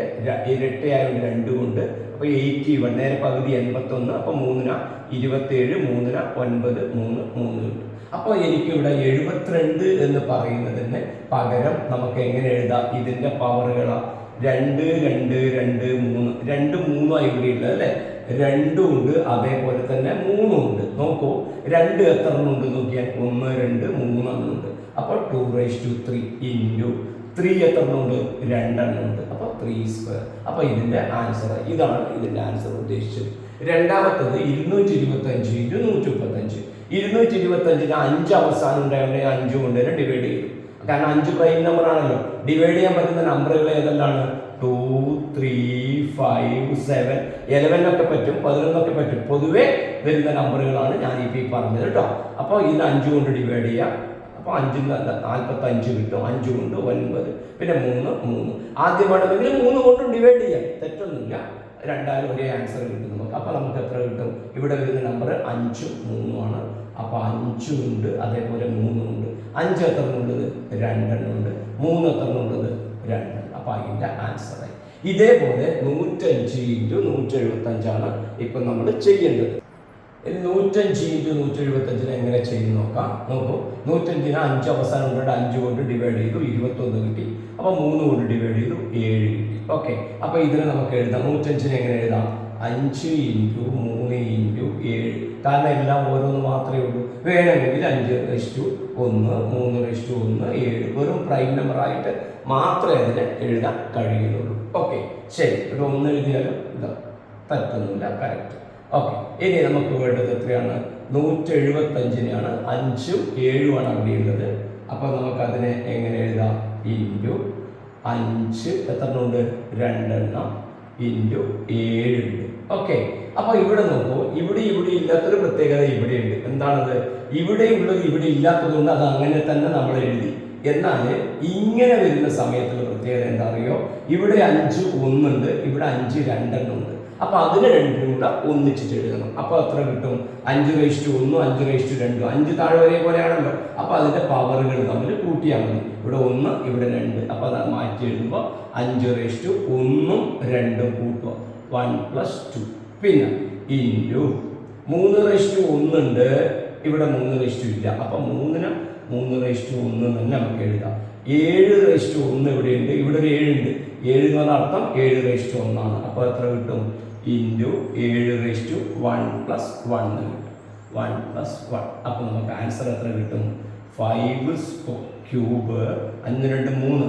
ഇരട്ടയായത് 2 കൊണ്ട്, അപ്പോൾ 81 നേരെ പകുതി 81, അപ്പോൾ 3ന് 27, 3ന് 9, 3 കിട്ടും. അപ്പോൾ എനിക്കിവിടെ 72 എന്ന് പറയുന്നതിന് പകരം നമുക്ക് എങ്ങനെ എഴുതാം? ഇതിൻ്റെ പവറുകളാണ് 2 2 2 3 3 ആയി ഇവിടെ ഉള്ളത് അല്ലേ? 2 ഉണ്ട്, അതേപോലെ തന്നെ 3 ഉണ്ട്. നോക്കൂ, 2 എത്ര ഉണ്ട് നോക്കിയാൽ 1 2 3 ഉണ്ട്. അപ്പോൾ 2⁻3 ഇൻറ്റു 3 എത്ര ഉണ്ട്? 2 ഉണ്ട്. അപ്പോൾ 3². അപ്പോൾ ഇതിൻ്റെ ആൻസർ ഇതാണ്. ഇതിൻ്റെ ആൻസർ ഉദ്ദേശിച്ചത്. രണ്ടാമത്തത് 225 × 135. 225ന് 5 അവസാനം ഉണ്ടായതുകൊണ്ട് 5 കൊണ്ട് തന്നെ ഡിവൈഡ് ചെയ്തു. കാരണം 5 പ്രൈം നമ്പർ ആണല്ലോ. ഡിവൈഡ് ചെയ്യാൻ പറ്റുന്ന നമ്പറുകൾ ഏതെല്ലാണ്? 2 3 5 7 11 ഒക്കെ പറ്റും, 11 ഒക്കെ പറ്റും. പൊതുവെ വരുന്ന നമ്പറുകളാണ് ഞാനിപ്പോൾ ഈ പറഞ്ഞത് കേട്ടോ. അപ്പോൾ ഇതിന് 5 കൊണ്ട് ഡിവൈഡ് ചെയ്യാം. അപ്പോൾ 5 45 കിട്ടും. 5 കൊണ്ട് 9, പിന്നെ 3 ആദ്യം വേണമെങ്കിൽ 3 കൊണ്ടും ഡിവൈഡ് ചെയ്യാം, തെറ്റൊന്നുമില്ല. രണ്ടാലും ഒരേ ആൻസർ കിട്ടും നമുക്ക്. അപ്പോൾ നമുക്ക് എത്ര കിട്ടും? ഇവിടെ വരുന്ന നമ്പർ 5 3 ആണ്. അപ്പോൾ 5 ഉണ്ട്, അതേപോലെ 3 ഉണ്ട്. 5 എത്ര ഉള്ളത്? 2 ഉണ്ട്. 3 എത്ര ഉള്ളത്? 2. അപ്പോൾ അതിൻ്റെ ആൻസറായി. ഇതേപോലെ 105 × 175 ഇപ്പം നമ്മൾ ചെയ്യേണ്ടത്. ഇനി 105 × 175 എങ്ങനെ ചെയ്ത് നോക്കാം. നോക്കൂ, 105ന് 5 അവസാനം കൊണ്ട് 5 കൊണ്ട് ഡിവൈഡ് ചെയ്തു, 21 കിട്ടി. അപ്പോൾ 3 കൊണ്ട് ഡിവൈഡ് ചെയ്തു, 7 കിട്ടി. ഓക്കെ, അപ്പോൾ ഇതിനെ നമുക്ക് എഴുതാം. 105നെ എങ്ങനെ എഴുതാം? 5 ഇൻറ്റു 3 ഇൻറ്റു 7. കാരണം എല്ലാം ഓരോന്ന് മാത്രമേ ഉള്ളൂ. വേണമെങ്കിൽ 5/1, 3/1, 7 വെറും പ്രൈം നമ്പറായിട്ട് മാത്രമേ അതിനെ എഴുതാൻ കഴിയുന്നുള്ളൂ. ഓക്കെ, ശരി. ഒരു 1 എഴുതിയാലും ഇതാ തെറ്റൊന്നുമില്ല, കറക്റ്റ്. ഓക്കെ, ഇനി നമുക്ക് വേണ്ടത് എത്രയാണ്? 175-നെയാണ്. 5ഉം 7ഉമാണ് അവിടെ ഉള്ളത്. അപ്പോൾ നമുക്കതിനെ എങ്ങനെ എഴുതാം? ഇൻറ്റു 5 എത്രണ്ണമുണ്ട്? 2 ഇൻറ്റു 7 ഉണ്ട്. ഓക്കെ, അപ്പോൾ ഇവിടെ നോക്കൂ, ഇവിടെ ഇല്ലാത്തൊരു പ്രത്യേകത ഇവിടെയുണ്ട്. എന്താണത്? ഇവിടെ ഉള്ളത് ഇവിടെ ഇല്ലാത്തതുകൊണ്ട് അത് അങ്ങനെ തന്നെ നമ്മൾ എഴുതി. എന്നാൽ ഇങ്ങനെ വരുന്ന സമയത്തുള്ള പ്രത്യേകത എന്താ അറിയോ? ഇവിടെ 5 1 ഉണ്ട്, ഇവിടെ 5 2 ഉണ്ട്. അപ്പോൾ അതിനെ രണ്ടും കൂടെ ഒന്നിച്ചിട്ട് എഴുതണം. അപ്പോൾ എത്ര കിട്ടും? 5/1, 5/2. 5 താഴെ ഒരേപോലെയാണല്ലോ. അപ്പോൾ അതിൻ്റെ പവറുകൾ തമ്മിൽ കൂട്ടിയാൽ മതി. ഇവിടെ 1, ഇവിടെ 2. അപ്പോൾ അത് മാറ്റി എഴുതുമ്പോൾ 5/1 2 കൂട്ടുക, 1 + 2. പിന്നെ ഇൻറ്റു 3/1 ഉണ്ട്, ഇവിടെ 3/2 ഇല്ല. അപ്പോൾ 3ന് 3/1 തന്നെ നമുക്ക് എഴുതാം. 7/1 ഇവിടെയുണ്ട്, ഇവിടെ ഒരു 7 ഉണ്ട്. 7 എന്ന് പറഞ്ഞ അർത്ഥം 7/1 ആണ്. അപ്പോൾ എത്ര കിട്ടും? ഇൻറ്റു 7/1 + 1 കിട്ടും, 1 + 1. അപ്പോൾ നമുക്ക് ആൻസർ എത്ര കിട്ടും? 5³ 5 2 3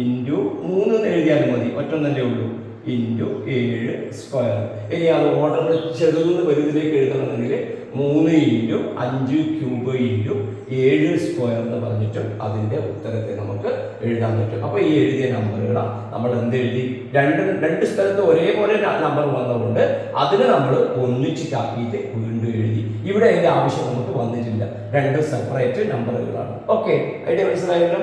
ഇൻറ്റു 3 എന്ന് എഴുതിയാലും മതി, ഒറ്റൊന്നല്ലേ ഉള്ളൂ, ഇൻറ്റു 7². ഇനി അത് ഓർഡറിൽ ചെറുതെന്ന് വലുതിലേക്ക് എഴുതണമെങ്കിൽ 3 ഇൻറ്റു 5³ ഇൻറ്റു 7² എന്ന് പറഞ്ഞിട്ടും അതിൻ്റെ ഉത്തരത്തെ നമുക്ക് എഴുതാൻ പറ്റും. അപ്പോൾ ഈ എഴുതിയ നമ്പറുകൾ നമ്മൾ എന്തെഴുതി? രണ്ട് സ്ഥലത്ത് ഒരേപോലെ നമ്പർ വന്നതുകൊണ്ട് അതിനെ നമ്മൾ ഒന്നിച്ചിട്ടാക്കിയിട്ട് വീണ്ടും എഴുതി. ഇവിടെ അതിൻ്റെ ആവശ്യം നമുക്ക് വന്നിട്ടില്ല, 2 സെപ്പറേറ്റ് നമ്പറുകളാണ്. ഓക്കെ, ഐഡിയ മനസ്സിലായല്ലോ?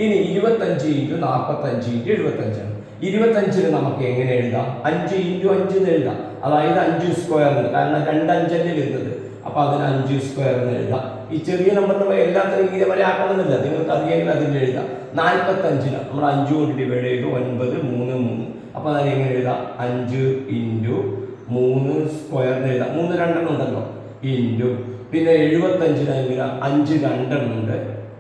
ഇനി 25 ഇൻറ്റു 45 ഇൻറ്റു 75 ആണ്. 25-ന് നമുക്ക് എങ്ങനെ എഴുതാം? 5 ഇൻറ്റു 5 എന്ന് എഴുതാം. അതായത് 5², കാരണം 2 5 അല്ലേ വരുന്നത്. അപ്പോൾ അതിന് 5² എന്ന് എഴുതാം. ഈ ചെറിയ നമ്പറിന് എല്ലാത്തിനും ഇതേപോലെ ആക്കണമെന്നില്ല, നിങ്ങൾക്ക് അറിയെങ്കിൽ അതിൽ എഴുതാം. 45-ന് നമ്മൾ 5 കൊണ്ട് ഡിവൈഡ് ചെയ്തു, 9 3 3. അപ്പോൾ അതിന് എങ്ങനെ എഴുതാം? 5 ഇൻറ്റു 3² എന്ന് എഴുതാം. 3 2 ഉണ്ടല്ലോ, ഇൻറ്റു പിന്നെ 75-ന് എങ്ങനെ? 5 2 ഉണ്ട്.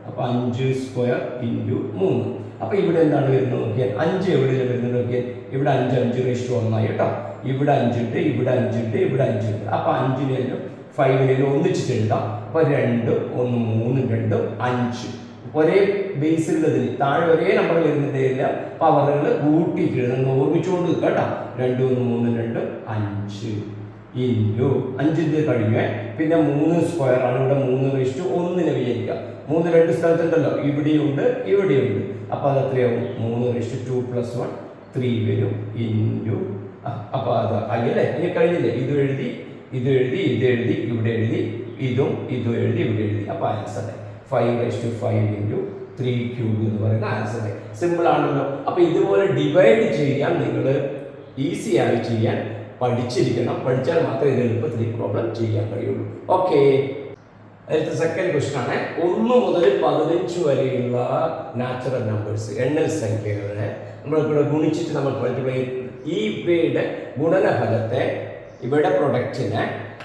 അപ്പോൾ 5² ഇൻറ്റു 3. അപ്പോൾ ഇവിടെ എന്താണ് വരുന്നത് നോക്കിയാൽ? 5 എവിടെയാണ് വരുന്നത് നോക്കിയാൽ? ഇവിടെ 5 5/1 ആയി കേട്ടോ. ഇവിടെ 5 ഉണ്ട്, ഇവിടെ 5 ഉണ്ട്, ഇവിടെ 5 ഉണ്ട്. അപ്പോൾ 5-നെയും 5-നെയും ഒന്നിച്ചിട്ട് എഴുതാം. അപ്പോൾ 2 1 3 2 5. ഒരേ ബേസിലുള്ളതിന് താഴെ ഒരേ നമ്പർ വരുന്നതില്ല, പവറുകൾ കൂട്ടിയിട്ട് എഴുതുന്നത് ഓർമ്മിച്ചുകൊണ്ട് കേട്ടോ. 2 1 3 2 5 ഇൻറ്റു 5 കഴിഞ്ഞ് പിന്നെ 3² ആണ്. ഇവിടെ 3/1 വിചാരിക്കുക. 3 2 സ്ഥലത്തുണ്ടല്ലോ, ഇവിടെയുണ്ട് ഇവിടെയുണ്ട്. അപ്പോൾ അത് എത്രയാവും? 3/2 + 1 3 വരും, ഇൻറ്റു. അപ്പോൾ അത് അല്ലേ, ഇനി കഴിഞ്ഞില്ലേ? ഇത് എഴുതി ഇവിടെ എഴുതി, ഇതും എഴുതി, ഇവിടെ എഴുതി. അപ്പോൾ ആൻസർ 5/5 ഇൻറ്റു 3³ എന്ന് പറയുന്ന ആൻസർ. സിമ്പിൾ ആണല്ലോ. അപ്പോൾ ഇതുപോലെ ഡിവൈഡ് ചെയ്യാൻ നിങ്ങൾ ഈസി ആയി ചെയ്യാൻ പഠിച്ചിരിക്കണം. പഠിച്ചാൽ മാത്രമേ ഇത് എളുപ്പത്തിൽ പ്രോബ്ലം ചെയ്യാൻ കഴിയുള്ളൂ. ഓക്കെ, അതിലത്തെ സെക്കൻഡ് ക്വസ്റ്റ്യൻ ആണ്. 1 മുതൽ 15 വരെയുള്ള നാച്ചുറൽ നമ്പേഴ്സ്, എണ്ണൽ സംഖ്യകളെ നമ്മളിവിടെ ഗുണിച്ചിട്ട് നമ്മൾ മൾട്ടിപ്ലൈ ഈ ഇവയുടെ ഗുണനഫലത്തെ, ഇവിടെ പ്രൊഡക്റ്റിനെ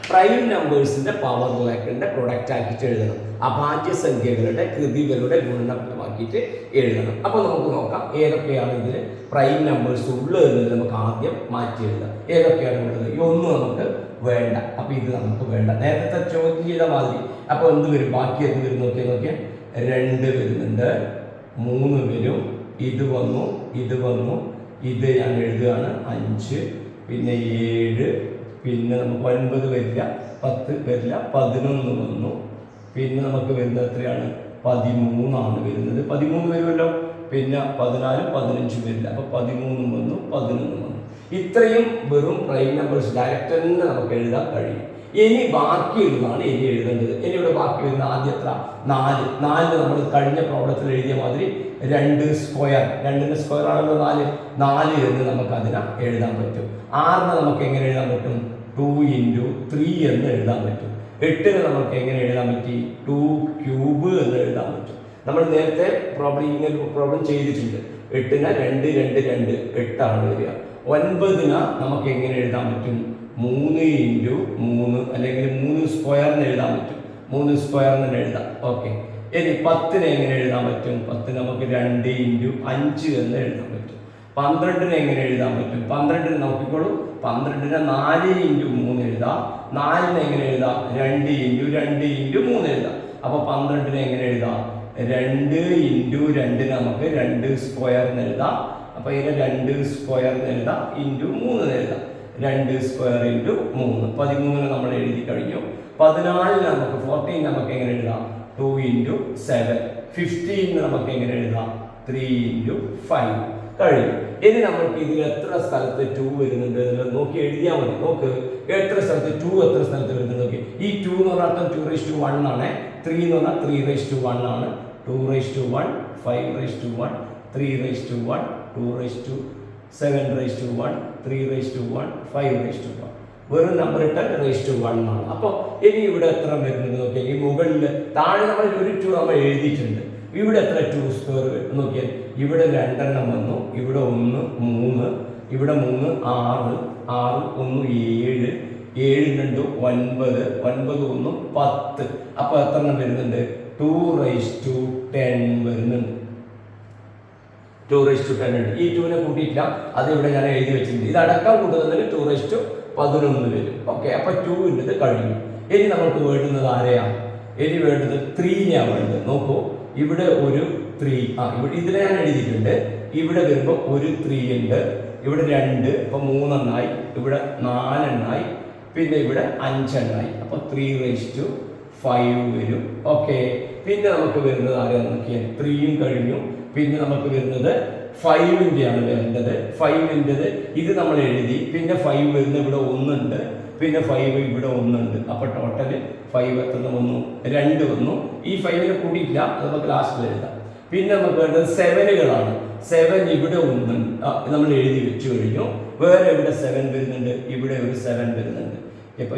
പ്രൈം നമ്പേഴ്സിന്റെ പവറിലേക്കിന്റെ പ്രൊഡക്റ്റ് ആക്കിയിട്ട് എഴുതണം. അഭാജ്യ സംഖ്യകളുടെ കൃതികളുടെ ഗുണനഫലമാക്കിയിട്ട് എഴുതണം. അപ്പോൾ നമുക്ക് നോക്കാം ഏതൊക്കെയാണ് ഇതിൽ പ്രൈം നമ്പേഴ്സ് ഉള്ളത്. നമുക്ക് ആദ്യം മാറ്റി എഴുതാം. ഏതൊക്കെയാണ് ഉള്ളത്? ഈ 1 നമുക്ക് വേണ്ട, അപ്പോൾ ഇത് നമുക്ക് വേണ്ട. നേരത്തെ ചോദ്യം ചെയ്ത മാതിരി. അപ്പോൾ എന്ത് വരും? ബാക്കി എന്ത് വരും നോക്കിയാൽ 2 വരുന്നുണ്ട്, 3 വരും, ഇത് വന്നു, ഇത് ഞാൻ എഴുതുകയാണ് 5, പിന്നെ 7, പിന്നെ നമുക്ക് 9 വരില്ല, 10 വരില്ല, 11 വന്നു. പിന്നെ നമുക്ക് വരുന്നത് എത്രയാണ്? 13 വരുന്നത്. 13 വരുമല്ലോ. പിന്നെ 14 15 വരില്ല. അപ്പോൾ 13 വന്നു, 11 വന്നു. ഇത്രയും വെറും പ്രൈം നമ്പേഴ്സ് ഡയറക്റ്റ് തന്നെ നമുക്ക് എഴുതാൻ കഴിയും. ഇനി ബാക്കിയുള്ളതാണ് ഇനി എഴുതേണ്ടത്. ഇനി ഇവിടെ ബാക്കി വരുന്ന ആദ്യം എത്ര? 4 നമ്മൾ കഴിഞ്ഞ പ്രോബ്ലത്തിൽ എഴുതിയ മാതിരി 2², 2ന്റെ സ്ക്വയർ ആണല്ലോ 4 എന്ന് നമുക്ക് അതിനെ എഴുതാൻ പറ്റും. 6-നെ നമുക്ക് എങ്ങനെ എഴുതാൻ പറ്റും? 2 ഇൻറ്റു 3 എന്ന് എഴുതാൻ പറ്റും. 8-നെ നമുക്ക് എങ്ങനെ എഴുതാൻ പറ്റി? 2³ എന്ന് എഴുതാൻ പറ്റും. നമ്മൾ നേരത്തെ പ്രോബ്ലം ചെയ്തിട്ടുണ്ട്. 8-നെ 2 2 2 8 ആണ് വരിക. 9-നെ നമുക്ക് എങ്ങനെ എഴുതാൻ പറ്റും? 3 ഇൻറ്റു 3 അല്ലെങ്കിൽ 3² എന്ന് എഴുതാൻ പറ്റും. 3² എന്ന് എഴുതാം. ഓക്കെ, ഇനി 10-നെ എങ്ങനെ എഴുതാൻ പറ്റും? 10 നമുക്ക് 2 ഇൻറ്റു 5 എന്ന് എഴുതാൻ പറ്റും. 12 എങ്ങനെ എഴുതാൻ പറ്റും? 12 നോക്കിക്കോളൂ. 12 4 × 3 എഴുതാം. 4 എങ്ങനെ എഴുതാം? 2 × 2 × 3 എഴുതാം. അപ്പോൾ 12 എങ്ങനെ എഴുതാം? 2 × 2 നമുക്ക് 2 സ്ക്വയർ എന്ന് എഴുതാം. അപ്പോൾ ഇതിനെ 2 സ്ക്വയർ എന്ന് എഴുതാം, × 3 എഴുതാം. 2 സ്ക്വയർ × 3 13 നമ്മൾ എഴുതി കഴിഞ്ഞു. 14 നമുക്ക് 14 നമുക്ക് എങ്ങനെ എഴുതാം? 2 × 7. 15 നമുക്ക് എങ്ങനെ എഴുതാം? 3 × 5 കഴിഞ്ഞു. ഇനി നമുക്ക് ഇതിൽ എത്ര സ്ഥലത്ത് 2 വരുന്നുണ്ട് എന്നുള്ളത് നോക്കി എഴുതിയാൽ മതി. നോക്ക്, എത്ര സ്ഥലത്ത് 2 എത്ര സ്ഥലത്ത് വരുന്നുണ്ട് നോക്കി. ഈ 2 എന്ന് പറഞ്ഞാൽ 2:1 ആണ്. 3 എന്ന് പറഞ്ഞാൽ 3:1 ആണ്. 2:1, 5:1, 3:1, 2:7:1, 3:1, 5:1. വെറും നമ്പർ ഇട്ടാൽ 10:1 ആണ്. അപ്പോൾ ഇനി ഇവിടെ എത്ര വരുന്നുണ്ട് നോക്കിയാൽ, ഈ മുകളിൽ താഴെ നമ്മൾ ഒരു 2 നമ്മൾ എഴുതിയിട്ടുണ്ട്. ഇവിടെ എത്ര 2 സ്ക്വയർ നോക്കിയാൽ, ഇവിടെ 2 എണ്ണം വന്നു, ഇവിടെ 1 3, ഇവിടെ 3 6, 6 1 7, 7 2 9, 9 1 10. അപ്പോൾ എത്ര എണ്ണം വരുന്നുണ്ട്? 2:10 വരുന്നുണ്ട്. 2:10 ഉണ്ട്. ഈ 2നെ കൂട്ടിയിട്ടില്ല, അത് ഇവിടെ ഞാൻ എഴുതി വെച്ചിട്ടുണ്ട്. ഇത് അടക്കം കൂട്ടുന്നതിൽ 2:11 വരും. ഓക്കെ, അപ്പൊ 2 കഴിഞ്ഞു. ഇനി നമുക്ക് വേണ്ടുന്നത് ആരെയാണ്? ഇനി വേണ്ടത് 3നെയാണ് വേണ്ടത്. നോക്കൂ, ഇവിടെ ഒരു 3, ഇവിടെ ഇതിനെ ഞാൻ എഴുതിയിട്ടുണ്ട്. ഇവിടെ വരുമ്പോൾ ഒരു 3 ഉണ്ട്, ഇവിടെ 2, ഇപ്പൊ 3 എണ്ണായി, ഇവിടെ 4 എണ്ണായി, പിന്നെ ഇവിടെ 5 എണ്ണായി. അപ്പൊ 3:5 വരും. ഓക്കെ, പിന്നെ നമുക്ക് വരുന്നത് ആരെയാന്ന് നോക്കിയാൽ 3യും കഴിഞ്ഞു. പിന്നെ നമുക്ക് വരുന്നത് 5ൻ്റെയാണ് വേണ്ടത്. 5ൻ്റെത് ഇത് നമ്മൾ എഴുതി. പിന്നെ 5 വരുന്ന ഇവിടെ 1 ഉണ്ട്, പിന്നെ 5 ഇവിടെ 1 ഉണ്ട്. അപ്പൊ ടോട്ടല് 5 എത്ര വന്നു? 2 വന്നു. ഈ 5നെ കൂടിയില്ല, നമുക്ക് ലാസ്റ്റിൽ എഴുതാം. പിന്നെ നമുക്ക് വേണ്ടത് 7കളാണ്. 7 ഇവിടെ 1 നമ്മൾ എഴുതി വെച്ചു കഴിഞ്ഞു. വേറെ എവിടെ 7 വരുന്നുണ്ട്? ഇവിടെ ഒരു 7 വരുന്നുണ്ട്. ഇപ്പൊ ×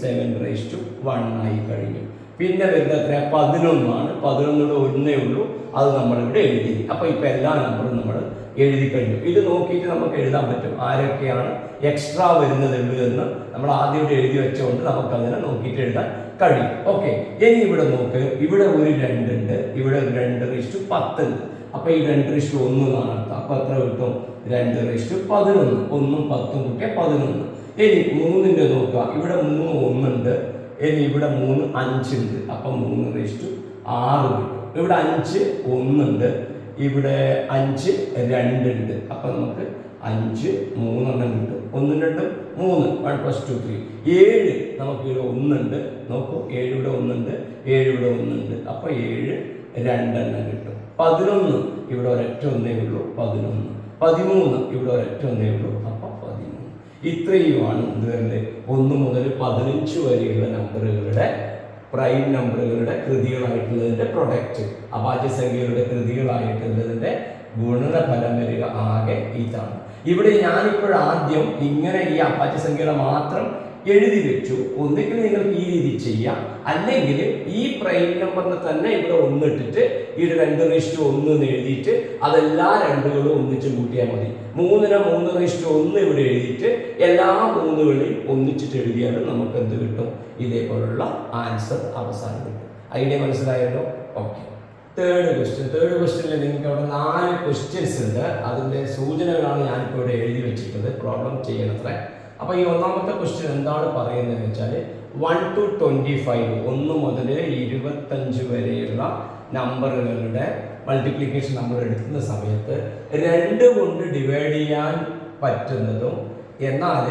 7:1 ആയി കഴിഞ്ഞു. പിന്നെ വരുന്നത് എത്ര? 11 ആണ്. 11 ഒന്നേ ഉള്ളൂ, അത് നമ്മളിവിടെ എഴുതി. അപ്പൊ ഇപ്പൊ എല്ലാ നമ്പറും നമ്മൾ എഴുതി കഴിഞ്ഞു. ഇത് നോക്കിയിട്ട് നമുക്ക് എഴുതാൻ പറ്റും ആരൊക്കെയാണ് എക്സ്ട്രാ വരുന്നത് എന്ന്. നമ്മൾ ആദ്യം ഇവിടെ എഴുതി വെച്ചുകൊണ്ട് നമുക്ക് അതിനെ നോക്കിയിട്ട് എഴുതാൻ കഴിയും. ഓക്കെ, ഇനി ഇവിടെ നോക്ക്, ഇവിടെ ഒരു 2 ഉണ്ട്, ഇവിടെ ഒരു 2:10 ഉണ്ട്. അപ്പൊ ഈ 2:1 എന്നാണ് അർത്ഥം. അപ്പൊ എത്ര കിട്ടും? 2:11. 1ഉം 10ഉം കൂട്ടിയ 11. ഇനി 3ന്റെ നോക്കുക, ഇവിടെ 3 1 ഉണ്ട്, ഇനി ഇവിടെ 3 5 ഉണ്ട്. അപ്പൊ 3:6 കിട്ടും. ഇവിടെ 5 1 ഉണ്ട്, ഇവിടെ 5 2 ഉണ്ട്. അപ്പൊ നമുക്ക് 5 3 എണ്ണം കിട്ടും. 1 2 3, 1 + 2 3. 7 നമുക്ക് ഇവിടെ 1 ഉണ്ട്. നോക്കൂ, 7 ഇവിടെ 1 ഉണ്ട്, 7 ഇവിടെ 1 ഉണ്ട്. അപ്പൊ 7 2 എണ്ണം കിട്ടും. 11 ഇവിടെ ഒരൊറ്റ ഒന്നേ ഉള്ളൂ, 11. 13 ഇവിടെ ഒരൊറ്റ ഒന്നേ ഉള്ളൂ, അപ്പൊ 13. ഇത്രയുമാണ് എന്തുവരെ 1 മുതൽ 15 വരെയുള്ള നമ്പറുകളുടെ പ്രൈം നമ്പറുകളുടെ കൃതികളായിട്ടുള്ളതിന്റെ പ്രൊഡക്റ്റ്. അഭാജ്യസംഖ്യകളുടെ കൃതികളായിട്ടുള്ളതിന്റെ ഗുണനഫലം വരിക ആകെ ഇതാണ്. ഇവിടെ ഞാനിപ്പോഴാദ്യം ഇങ്ങനെ ഈ അഭാജ്യസംഖ്യകളെ മാത്രം എഴുതി വെച്ചു. ഒന്നുകിൽ നിങ്ങൾക്ക് ഈ രീതി ചെയ്യാം, അല്ലെങ്കിൽ ഈ പ്രൈം നമ്പറിനെ തന്നെ ഇവിടെ 1 ഇട്ടിട്ട് ഇത് 2:1 എന്ന് എഴുതിയിട്ട് അതെല്ലാ 2കളും ഒന്നിച്ച് കൂട്ടിയാൽ മതി. 3നെ 3:1 ഇവിടെ എഴുതിയിട്ട് എല്ലാ 3കളെയും ഒന്നിച്ചിട്ട് എഴുതിയാലും നമുക്ക് എന്ത് കിട്ടും? ഇതേപോലുള്ള ആൻസർ അവസാനം കിട്ടും. ഐഡിയ മനസ്സിലായല്ലോ? ഓക്കെ. തേർഡ് ക്വസ്റ്റ്യനിൽ നിങ്ങൾക്ക് അവിടെ 4 ക്വസ്റ്റ്യൻസ് ഉണ്ട്. അതിൻ്റെ സൂചനകളാണ് ഞാനിപ്പോൾ ഇവിടെ എഴുതി വെച്ചിട്ടുള്ളത്. പ്രോബ്ലം ചെയ്യണത്രേ. അപ്പോൾ ഈ ഒന്നാമത്തെ ക്വസ്റ്റ്യൻ എന്താണ് പറയുന്നത് വെച്ചാൽ 1 to 25, 1 മുതൽ 25 വരെയുള്ള നമ്പറുകളുടെ മൾട്ടിപ്ലിക്കേഷൻ നമ്മൾ എടുക്കുന്ന സമയത്ത് 2 കൊണ്ട് ഡിവൈഡ് ചെയ്യാൻ പറ്റുന്നതും എന്നാൽ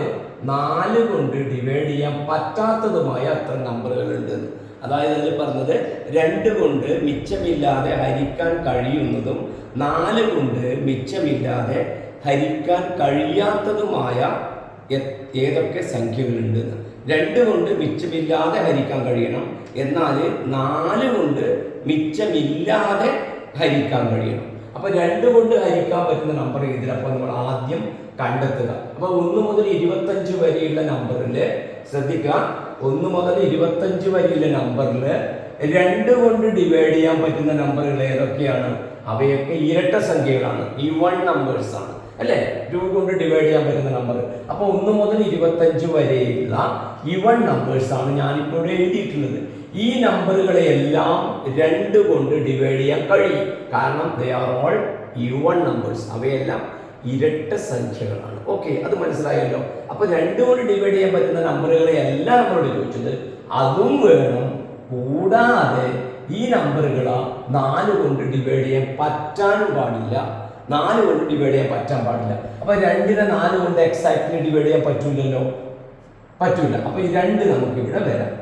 4 കൊണ്ട് ഡിവൈഡ് ചെയ്യാൻ പറ്റാത്തതുമായ അത്ര നമ്പറുകളുണ്ട്. അതായത് അതിൽ പറഞ്ഞത് 2 കൊണ്ട് മിച്ചമില്ലാതെ ഹരിക്കാൻ കഴിയുന്നതും 4 കൊണ്ട് മിച്ചമില്ലാതെ ഹരിക്കാൻ കഴിയാത്തതുമായ ഏതൊക്കെ സംഖ്യകളുണ്ട്. 2 കൊണ്ട് മിച്ചമില്ലാതെ ഹരിക്കാൻ കഴിയണം, എന്നാൽ 4 കൊണ്ട് മിച്ചമില്ലാതെ ഹരിക്കാൻ കഴിയണം. അപ്പൊ 2 കൊണ്ട് ഹരിക്കാൻ പറ്റുന്ന നമ്പർ ഏതിൽ? അപ്പൊ നമ്മൾ ആദ്യം കണ്ടെത്തുക. അപ്പൊ 1 മുതൽ 25 വരെയുള്ള നമ്പറിൽ ശ്രദ്ധിക്കുക, 1 മുതൽ 25 വരെയുള്ള നമ്പറിൽ 2 കൊണ്ട് ഡിവൈഡ് ചെയ്യാൻ പറ്റുന്ന നമ്പറുകൾ ഏതൊക്കെയാണ്? അവയൊക്കെ ഇരട്ട സംഖ്യകളാണ്, ഈവൺ നമ്പേഴ്സ് ആണ്, അല്ലേ? 2 കൊണ്ട് ഡിവൈഡ് ചെയ്യാൻ പറ്റുന്ന നമ്പർ. അപ്പൊ 1 മുതൽ 25 വരെയുള്ള ഈവൺ നമ്പേഴ്സ് ആണ് ഞാനിപ്പോൾ എഴുതിയിട്ടുള്ളത്. ഈ നമ്പറുകളെ എല്ലാം 2 കൊണ്ട് ഡിവൈഡ് ചെയ്യാൻ കഴിയും, കാരണം they are all even numbers. അവയെല്ലാം ഇരട്ട സംഖ്യകളാണ്. ഓക്കെ, അത് മനസ്സിലായല്ലോ. അപ്പൊ 2 കൊണ്ട് ഡിവൈഡ് ചെയ്യാൻ പറ്റുന്ന നമ്പറുകളെ എല്ലാം നമ്മളോട് ചോദിച്ചത് അതും വേണം. കൂടാതെ ഈ നമ്പറുകളാ 4 കൊണ്ട് ഡിവൈഡ് ചെയ്യാൻ പറ്റാനും പാടില്ല. 4 കൊണ്ട് ഡിവൈഡ് ചെയ്യാൻ പറ്റാൻ പാടില്ല. അപ്പൊ 2നെ 4 കൊണ്ട് എക്സാക്ട്ലി ഡിവൈഡ് ചെയ്യാൻ പറ്റൂലല്ലോ, പറ്റൂല. അപ്പൊ ഈ 2 നമുക്ക് ഇവിടെ വരാം.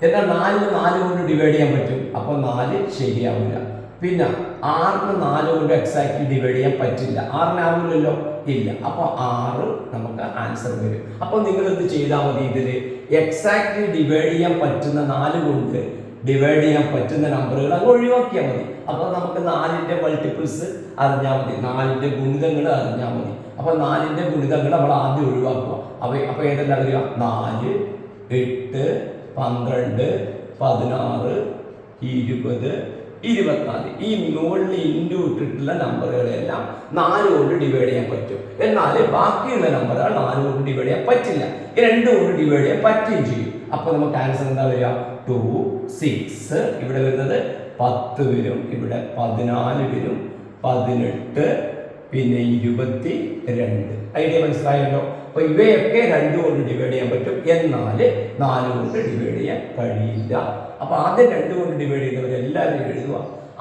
എന്നാൽ 4ന് 4 കൊണ്ട് ഡിവൈഡ് ചെയ്യാൻ പറ്റും. അപ്പൊ 4 ശരിയാവില്ല. പിന്നെ 6ന് 4 കൊണ്ട് എക്സാക്ട്ലി ഡിവൈഡ് ചെയ്യാൻ പറ്റില്ല. 6ന് ആവില്ലല്ലോ, ഇല്ല. അപ്പൊ 6 നമുക്ക് ആൻസർ വരും. അപ്പൊ നിങ്ങൾ എന്ത് ചെയ്താൽ മതി, ഇതിൽ എക്സാക്ട്ലി ഡിവൈഡ് ചെയ്യാൻ പറ്റുന്ന 4 കൊണ്ട് ഡിവൈഡ് ചെയ്യാൻ പറ്റുന്ന നമ്പറുകൾ അങ്ങ് ഒഴിവാക്കിയാൽ മതി. അപ്പൊ നമുക്ക് 4ന്റെ മൾട്ടിപ്പിൾസ് അറിഞ്ഞാൽ മതി, 4ന്റെ ഗുണിതങ്ങൾ അറിഞ്ഞാൽ മതി. അപ്പൊ 4ന്റെ ഗുണിതങ്ങൾ നമ്മൾ ആദ്യം ഒഴിവാക്കുക. അപ്പൊ ഏതെല്ലാം വരിക? 4, 8, 12, 16, 20, 24. ഈ മുകളിൽ ഇൻറ്റു ഇട്ടിട്ടുള്ള നമ്പറുകളെല്ലാം 4 കൊണ്ട് ഡിവൈഡ് ചെയ്യാൻ പറ്റും. എന്നാൽ ബാക്കിയുള്ള നമ്പറുകൾ 4 കൊണ്ട് ഡിവൈഡ് ചെയ്യാൻ പറ്റില്ല. 2 കൊണ്ട് ഡിവൈഡ് ചെയ്യാൻ പറ്റുകയും ചെയ്യും. അപ്പൊ നമുക്ക് ആൻസർ എന്താ വരിക? 2, 6. ഇവിടെ വരുന്നത് 10 വരും, ഇവിടെ 14 വരും, 18, പിന്നെ 22. ഐഡിയ മനസ്സിലായല്ലോ. അപ്പൊ ഇവയൊക്കെ 2 കൊണ്ട് ഡിവൈഡ് ചെയ്യാൻ പറ്റും, എന്നാൽ 4 കൊണ്ട് ഡിവൈഡ് ചെയ്യാൻ കഴിയില്ല. അപ്പൊ ആദ്യം 2 കൊണ്ട് ഡിവൈഡ് ചെയ്യുന്നവരെല്ലാവരും എഴുതുക.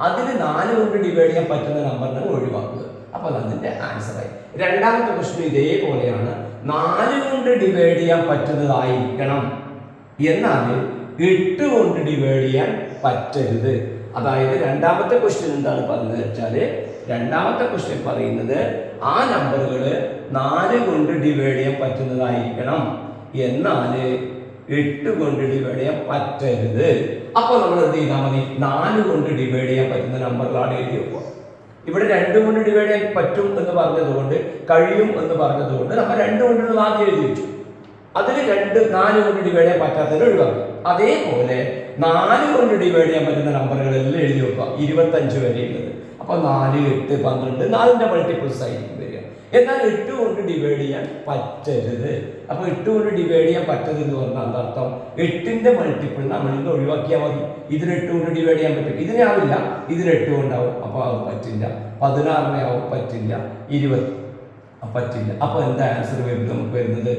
അതിൽ 4 കൊണ്ട് ഡിവൈഡ് ചെയ്യാൻ പറ്റുന്ന നമ്പറിനെ ഒഴിവാക്കുക. അപ്പൊ അതിന്റെ ആൻസറായി. രണ്ടാമത്തെ പ്രശ്നം ഇതേപോലെയാണ്. 4 കൊണ്ട് ഡിവൈഡ് ചെയ്യാൻ പറ്റുന്നതായിരിക്കണം, എന്നാൽ 8 കൊണ്ട് ഡിവൈഡ് ചെയ്യാൻ പറ്റരുത്. അതായത് രണ്ടാമത്തെ ക്വസ്റ്റ്യൻ എന്താണ് പറയുന്നത് വെച്ചാല്, രണ്ടാമത്തെ ക്വസ്റ്റ്യൻ പറയുന്നത് ആ നമ്പറുകൾ 4 കൊണ്ട് ഡിവൈഡ് ചെയ്യാൻ പറ്റുന്നതായിരിക്കണം, എന്നാൽ 8 കൊണ്ട് ഡിവൈഡ് ചെയ്യാൻ പറ്റരുത്. അപ്പൊ നമ്മൾ എന്ത് ചെയ്താൽ മതി? 4 കൊണ്ട് ഡിവൈഡ് ചെയ്യാൻ പറ്റുന്ന നമ്പറുകളാണ് എഴുതി വെക്കുക. ഇവിടെ 2 കൊണ്ട് ഡിവൈഡ് ചെയ്യാൻ പറ്റും എന്ന് പറഞ്ഞതുകൊണ്ട്, കഴിയും എന്ന് പറഞ്ഞതുകൊണ്ട് നമ്മൾ 2 കൊണ്ടുള്ള ആദ്യം എഴുതി വെച്ചു. അതിൽ 4 കൊണ്ട് ഡിവൈഡ് ചെയ്യാൻ പറ്റാത്തതിന് ഒഴിവാക്കി. അതേപോലെ 4 കൊണ്ട് ഡിവൈഡ് ചെയ്യാൻ പറ്റുന്ന നമ്പറുകളെല്ലാം എഴുതി വെക്കുക, 25 വരെയുള്ളത്. അപ്പൊ 4, 8, 12, 4ന്റെ മൾട്ടിപ്പിൾസ് ആയിരിക്കും വരിക. എന്നാൽ 8 കൊണ്ട് ഡിവൈഡ് ചെയ്യാൻ പറ്റരുത്. അപ്പൊ 8 കൊണ്ട് ഡിവൈഡ് ചെയ്യാൻ പറ്റരുത് എന്ന് പറഞ്ഞാൽ എന്താർത്ഥം? 8ന്റെ മൾട്ടിപ്പിൾ നമ്മൾ ഇന്ന് ഒഴിവാക്കിയാൽ മതി. ഇതിന് 8 കൊണ്ട് ഡിവൈഡ് ചെയ്യാൻ പറ്റും, ഇതിനാവില്ല. ഇതിന് 8 കൊണ്ടാവും, അപ്പൊ അത് പറ്റില്ല. 16നെ ആവും, പറ്റില്ല. 20 പറ്റില്ല. അപ്പൊ എന്താ ആൻസർ വരുന്നത്? നമുക്ക് വരുന്നത്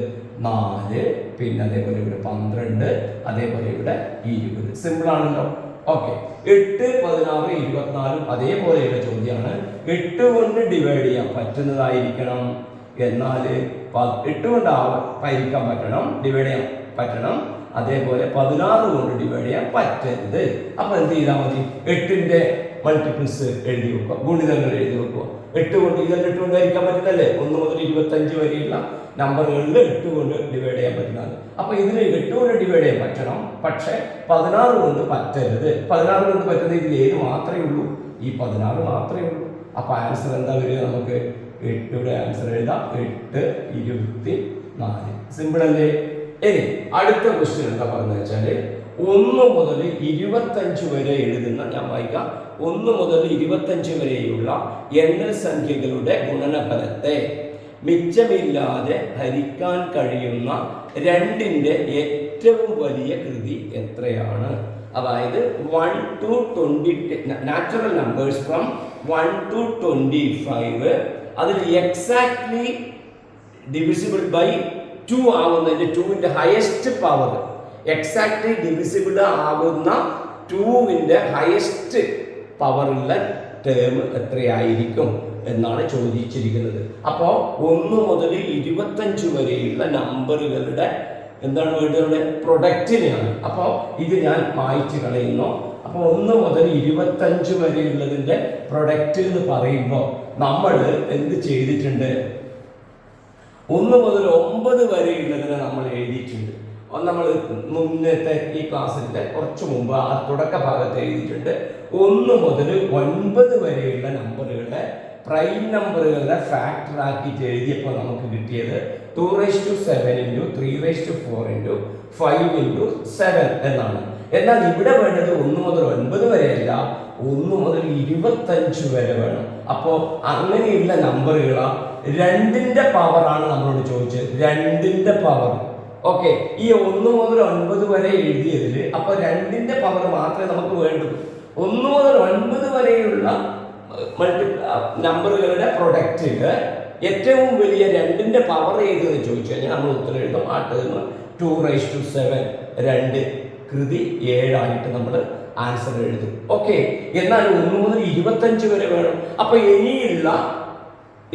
4, പിന്നെ അതേപോലെ ഇവിടെ 12, അതേപോലെ ഇവിടെ 20. സിമ്പിൾ ആണല്ലോ. ഓക്കെ, 8, 16, 24 അതേപോലെയുള്ള ചോദ്യമാണ്. 8 കൊണ്ട് ഡിവൈഡ് ചെയ്യാൻ പറ്റുന്നതായിരിക്കണം, എന്നാൽ 8 കൊണ്ട് പരിക്കാൻ പറ്റണം, ഡിവൈഡ് ചെയ്യാൻ പറ്റണം. അതേപോലെ 16 കൊണ്ട് ഡിവൈഡ് ചെയ്യാൻ പറ്റരുത്. അപ്പൊ എന്ത് ചെയ്താൽ മതി? 8ന്റെ മൾട്ടിപ്പിൾസ് എഴുതി വെക്കുക, ഗുണിതങ്ങൾ എഴുതി വെക്കുക. 8 കൊണ്ട് ഇതെല്ലാം 8 കൊണ്ട് ഹരിക്കാൻ പറ്റുന്നല്ലേ? 1 മുതൽ 25 വരെയുള്ള നമ്പറുകളിൽ 8 കൊണ്ട് ഡിവൈഡ് ചെയ്യാൻ പറ്റുന്നത്. അപ്പൊ ഇതിന് 8 കൊണ്ട് ഡിവൈഡ് ചെയ്യാൻ പറ്റണം, പക്ഷെ 16 കൊണ്ട് പറ്റരുത്. 16 കൊണ്ട് പറ്റുന്ന ഇതിൽ ഏത് മാത്രമേ ഉള്ളൂ? ഈ 16 മാത്രമേ ഉള്ളൂ. അപ്പൊ ആൻസർ എന്താ വരിക? നമുക്ക് 8യുടെ ആൻസർ എഴുതാം, 8, 24. സിമ്പിൾ അല്ലേ? ഇനി അടുത്ത ക്വസ്റ്റ്യൻ എന്താ പറയുന്നത് വെച്ചാല്, 1 മുതൽ 25 വരെ എഴുതുന്ന, ഞാൻ വായിക്കാം. 1 മുതൽ 25 വരെയുള്ള എണ്ണൽ സംഖ്യകളുടെ ഗുണനഫലത്തെ മിച്ചമില്ലാതെ ഹരിക്കാൻ കഴിയുന്ന 2ന്റെ ഏറ്റവും വലിയ കൃതി എത്രയാണ്? അതായത് 1 to 20 natural numbers from 1 to 25 അതിൽ എക്സാക്ട്ലി ഡിവിസിബിൾ ബൈ 2 ആവുന്നതിന്റെ 2ന്റെ ഹയസ്റ്റ് പവർ, എക്സാക്ട്ലി ഡിവിസിബിൾ ആകുന്ന 2ന്റെ ഹയസ്റ്റ് പവറുള്ള ടേം എത്രയായിരിക്കും എന്നാണ് ചോദിച്ചിരിക്കുന്നത്. അപ്പോൾ 1 മുതൽ 25 വരെയുള്ള നമ്പറുകളുടെ എന്താണ് വേണ്ടത്? പ്രൊഡക്റ്റിനെയാണ്. അപ്പോൾ ഇത് ഞാൻ മായ്ച്ചു കളയുന്നു. അപ്പോൾ 1 മുതൽ 25 വരെയുള്ളതിൻ്റെ പ്രൊഡക്റ്റ് എന്ന് പറയുമ്പോൾ നമ്മൾ എന്ത് ചെയ്തിട്ടുണ്ട്? 1 മുതൽ 9 വരെയുള്ളതിനെ നമ്മൾ എഴുതിയിട്ടുണ്ട്. നമ്മൾ മുന്നത്തെ ഈ ക്ലാസ്സിൻ്റെ കുറച്ച് മുമ്പ് ആ തുടക്ക ഭാഗത്ത് എഴുതിയിട്ടുണ്ട്. 1 മുതൽ 9 വരെയുള്ള നമ്പറുകളുടെ പ്രൈം നമ്പറുകളുടെ ഫാക്ടർ ആക്കിയിട്ട് എഴുതിയപ്പോൾ നമുക്ക് കിട്ടിയത് 2⁻7 × 3⁻4 × 5 × 7 എന്നാണ്. എന്നാൽ ഇവിടെ വേണ്ടത് 1 മുതൽ 9 വരെയല്ല, 1 മുതൽ 25 വരെ വേണം. അപ്പോൾ അങ്ങനെയുള്ള നമ്പറുകളാ 2ന്റെ പവറാണ് നമ്മളോട് ചോദിച്ചത്, 2ന്റെ പവർ. ഓക്കെ, ഈ 1 മുതൽ 9 വരെ എഴുതിയതിൽ അപ്പൊ 2ന്റെ പവർ മാത്രമേ നമുക്ക് വേണ്ടൂ. 1 മുതൽ 9 വരെയുള്ള നമ്പറുകളുടെ പ്രൊഡക്റ്റ് ഏറ്റവും വലിയ 2ന്റെ പവർ ഏതെന്ന് ചോദിച്ചു കഴിഞ്ഞാൽ നമ്മൾ ഉത്തരം എഴുതും. ആ ടേം 2�7. 2 കൃതി 7 ആയിട്ട് നമ്മൾ ആൻസർ എഴുതും. ഓക്കെ, എന്നാൽ 1 മുതൽ 25 വരെ വേണം. അപ്പൊ ഇനിയുള്ള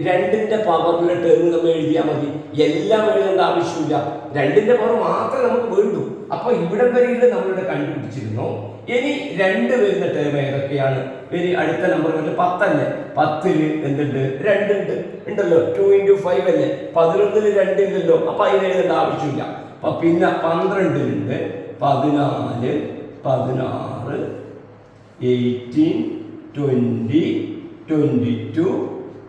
2ന്റെ പവറിലെ ടേം നമ്മൾ എഴുതിയാൽ മതി. എല്ലാം എഴുതേണ്ട ആവശ്യമില്ല, 2ന്റെ പവർ മാത്രമേ നമുക്ക് വേണ്ടൂ. അപ്പൊ ഇവിടെ വരെയുള്ള നമ്മളിവിടെ കണ്ടുപിടിച്ചിരുന്നു. ഇനി 2 വരുന്ന ടേം ഏതൊക്കെയാണ്? ഇനി അടുത്ത നമ്പർ വരുന്നത് 10 അല്ലേ? 10ൽ എന്തുണ്ട്? 2 ഉണ്ട്, ഉണ്ടല്ലോ. 2 × 5 അല്ലേ? 11ൽ 2 ഇല്ലല്ലോ, അപ്പൊ അതിന് എഴുതേണ്ട ആവശ്യമില്ല. അപ്പൊ പിന്നെ 12ലുണ്ട്, 14, 16, 18, 20, 22,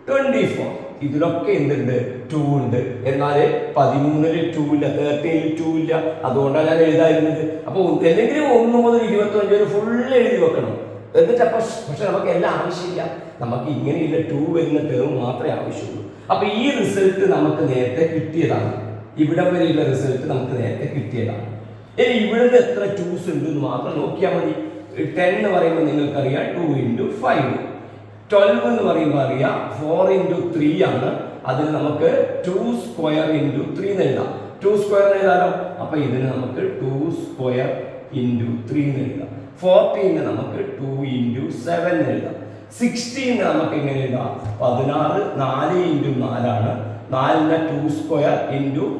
24. ഇതിലൊക്കെ എന്തുണ്ട്? 2 ഉണ്ട്. എന്നാൽ 13ൽ 2 ഇല്ല, 13ൽ 2 ഇല്ല. അതുകൊണ്ടാണ് ഞാൻ എഴുതാതിരുന്നത്. അപ്പൊ അല്ലെങ്കിൽ 1 മുതൽ 25 വരെ ഫുള്ള് എഴുതി വെക്കണം. എന്നിട്ട് പക്ഷെ നമുക്ക് എല്ലാം ആവശ്യമില്ല, നമുക്ക് ഇങ്ങനെയുള്ള 2 വരുന്ന ടേം മാത്രമേ ആവശ്യമുള്ളൂ. അപ്പൊ ഈ റിസൾട്ട് നമുക്ക് നേരത്തെ കിട്ടിയതാണ്. ഇവിടെ വരെയുള്ള റിസൾട്ട് നമുക്ക് നേരത്തെ കിട്ടിയതാണ്. ഇനി ഇവിടുന്ന് എത്ര 2s ഉണ്ട് എന്ന് മാത്രം നോക്കിയാൽ മതി. 10 എന്ന് പറയുമ്പോൾ നിങ്ങൾക്കറിയാം 2 × 5. 12 എന്ന് പറയുമ്പോൾ അറിയാം 4 × 3 ആണ്. അതിന് നമുക്ക് 2² × 3 എന്ന് എഴുതാം. 2² എഴുതാലോ. അപ്പൊ ഇതിന് നമുക്ക് 2² × 3 എന്ന് എഴുതാം. 14 നമുക്ക് 2 × 7 എഴുതാം. 16 നമുക്ക് എങ്ങനെ എഴുതാം? 16 4 × 4 ആണ്. 4നെ 2² ×